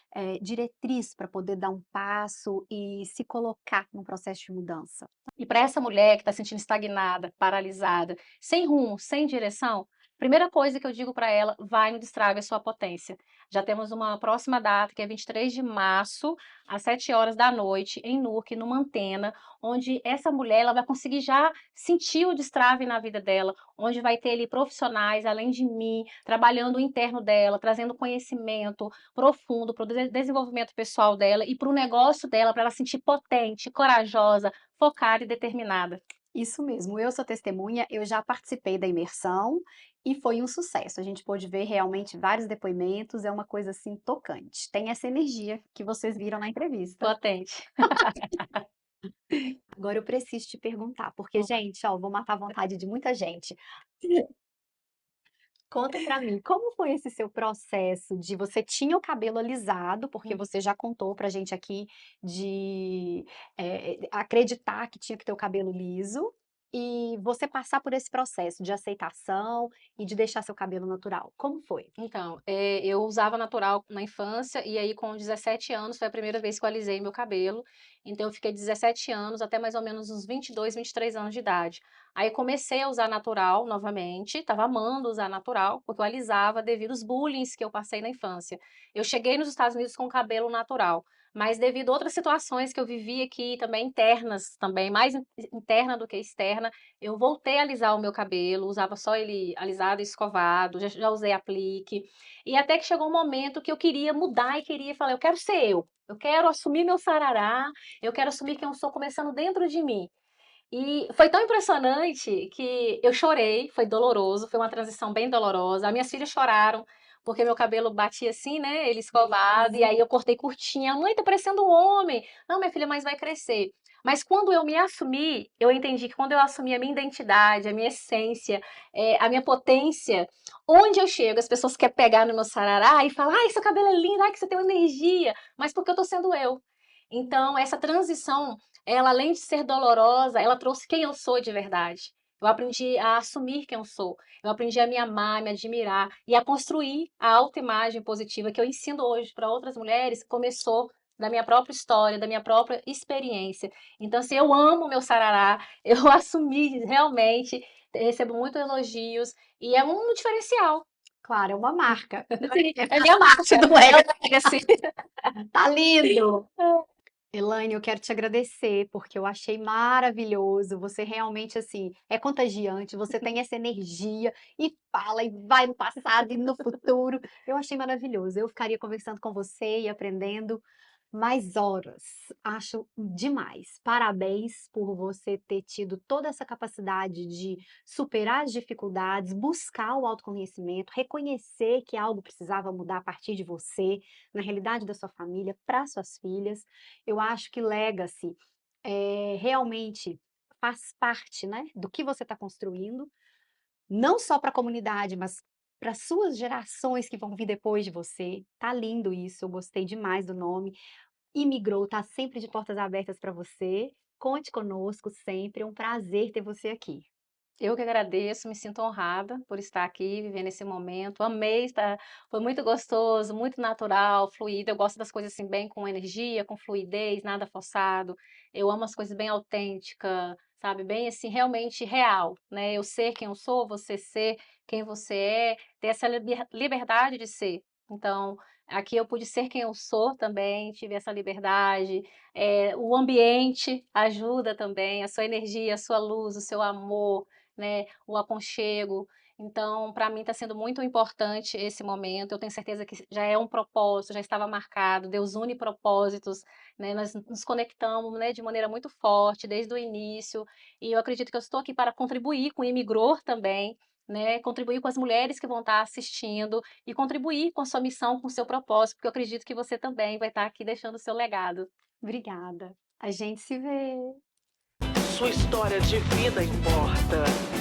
diretriz para poder dar um passo e se colocar num processo de mudança? E para essa mulher que está se sentindo estagnada, paralisada, sem rumo, sem direção, primeira coisa que eu digo para ela, vai no Destrave a Sua Potência. Já temos uma próxima data, que é 23 de março, às 7 horas da noite, em Newark, numa antena, onde essa mulher ela vai conseguir já sentir o destrave na vida dela, onde vai ter ali profissionais, além de mim, trabalhando o interno dela, trazendo conhecimento profundo para o desenvolvimento pessoal dela e para o negócio dela, para ela se sentir potente, corajosa, focada e determinada. Isso mesmo, eu sou testemunha, eu já participei da imersão e foi um sucesso. A gente pôde ver realmente vários depoimentos, é uma coisa assim tocante. Tem essa energia que vocês viram na entrevista. Potente. Agora eu preciso te perguntar, porque, gente, ó, vou matar a vontade de muita gente. Conta pra mim, como foi esse seu processo de você tinha o cabelo alisado, porque Uhum. você já contou pra gente aqui de, acreditar que tinha que ter o cabelo liso, e você passar por esse processo de aceitação e de deixar seu cabelo natural, como foi? Então, eu usava natural na infância e aí com 17 anos foi a primeira vez que eu alisei meu cabelo, então eu fiquei 17 anos até mais ou menos uns 22, 23 anos de idade. Aí comecei a usar natural novamente, estava amando usar natural, porque eu alisava devido aos bullings que eu passei na infância. Eu cheguei nos Estados Unidos com cabelo natural, Mas devido a outras situações que eu vivi aqui também internas também, mais interna do que externa, eu voltei a alisar o meu cabelo, usava só ele alisado e escovado, já usei aplique, e até que chegou um momento que eu queria mudar e queria falar: "Eu quero ser eu quero assumir meu sarará, eu quero assumir quem eu sou começando dentro de mim". E foi tão impressionante que eu chorei, foi doloroso, foi uma transição bem dolorosa. As minhas filhas choraram, porque meu cabelo batia assim, né, ele escovado, e aí eu cortei curtinha. "Mãe, tá parecendo um homem". "Não, minha filha, mas vai crescer". Mas quando eu me assumi, eu entendi que quando eu assumi a minha identidade, a minha essência, a minha potência, onde eu chego, as pessoas querem pegar no meu sarará e falar: "Ai, seu cabelo é lindo, ai, que você tem uma energia", mas porque eu tô sendo eu. Então essa transição ela, além de ser dolorosa, ela trouxe quem eu sou de verdade. Eu aprendi a assumir quem eu sou, eu aprendi a me amar, me admirar e a construir a autoimagem positiva que eu ensino hoje para outras mulheres, começou da minha própria história, da minha própria experiência. Então, assim, eu amo meu sarará, eu assumi realmente, recebo muitos elogios e é um diferencial. Claro, é uma marca. Sim, É é minha parte marca, do é ego. o legacy. Tá lindo! Elaine, eu quero te agradecer, porque eu achei maravilhoso. Você realmente, assim, é contagiante, você tem essa energia e fala e vai no passado e no futuro. Eu achei maravilhoso. Eu ficaria conversando com você e aprendendo mais horas. Acho demais. Parabéns por você ter tido toda essa capacidade de superar as dificuldades, buscar o autoconhecimento, reconhecer que algo precisava mudar a partir de você, na realidade da sua família, para suas filhas. Eu acho que legacy realmente faz parte, né, do que você está construindo, não só para a comunidade, mas para suas gerações que vão vir depois de você. Tá lindo isso, eu gostei demais do nome. Imigrou tá sempre de portas abertas para você. Conte conosco sempre, é um prazer ter você aqui. Eu que agradeço, me sinto honrada por estar aqui, vivendo esse momento. Amei estar, foi muito gostoso, muito natural, fluido. Eu gosto das coisas assim bem com energia, com fluidez, nada forçado. Eu amo as coisas bem autênticas, sabe? Bem assim, realmente real, né? Eu ser quem eu sou, você ser quem você é, ter essa liberdade de ser. Então, aqui eu pude ser quem eu sou também, tive essa liberdade. O ambiente ajuda também, a sua energia, a sua luz, o seu amor, né, o aconchego. Então, para mim está sendo muito importante esse momento, eu tenho certeza que já é um propósito, já estava marcado, Deus une propósitos, né, nós nos conectamos, né, de maneira muito forte desde o início, e eu acredito que eu estou aqui para contribuir com o Imigror também, né, contribuir com as mulheres que vão estar assistindo e contribuir com a sua missão, com o seu propósito, porque eu acredito que você também vai estar aqui deixando o seu legado. Obrigada. A gente se vê. Sua história de vida importa.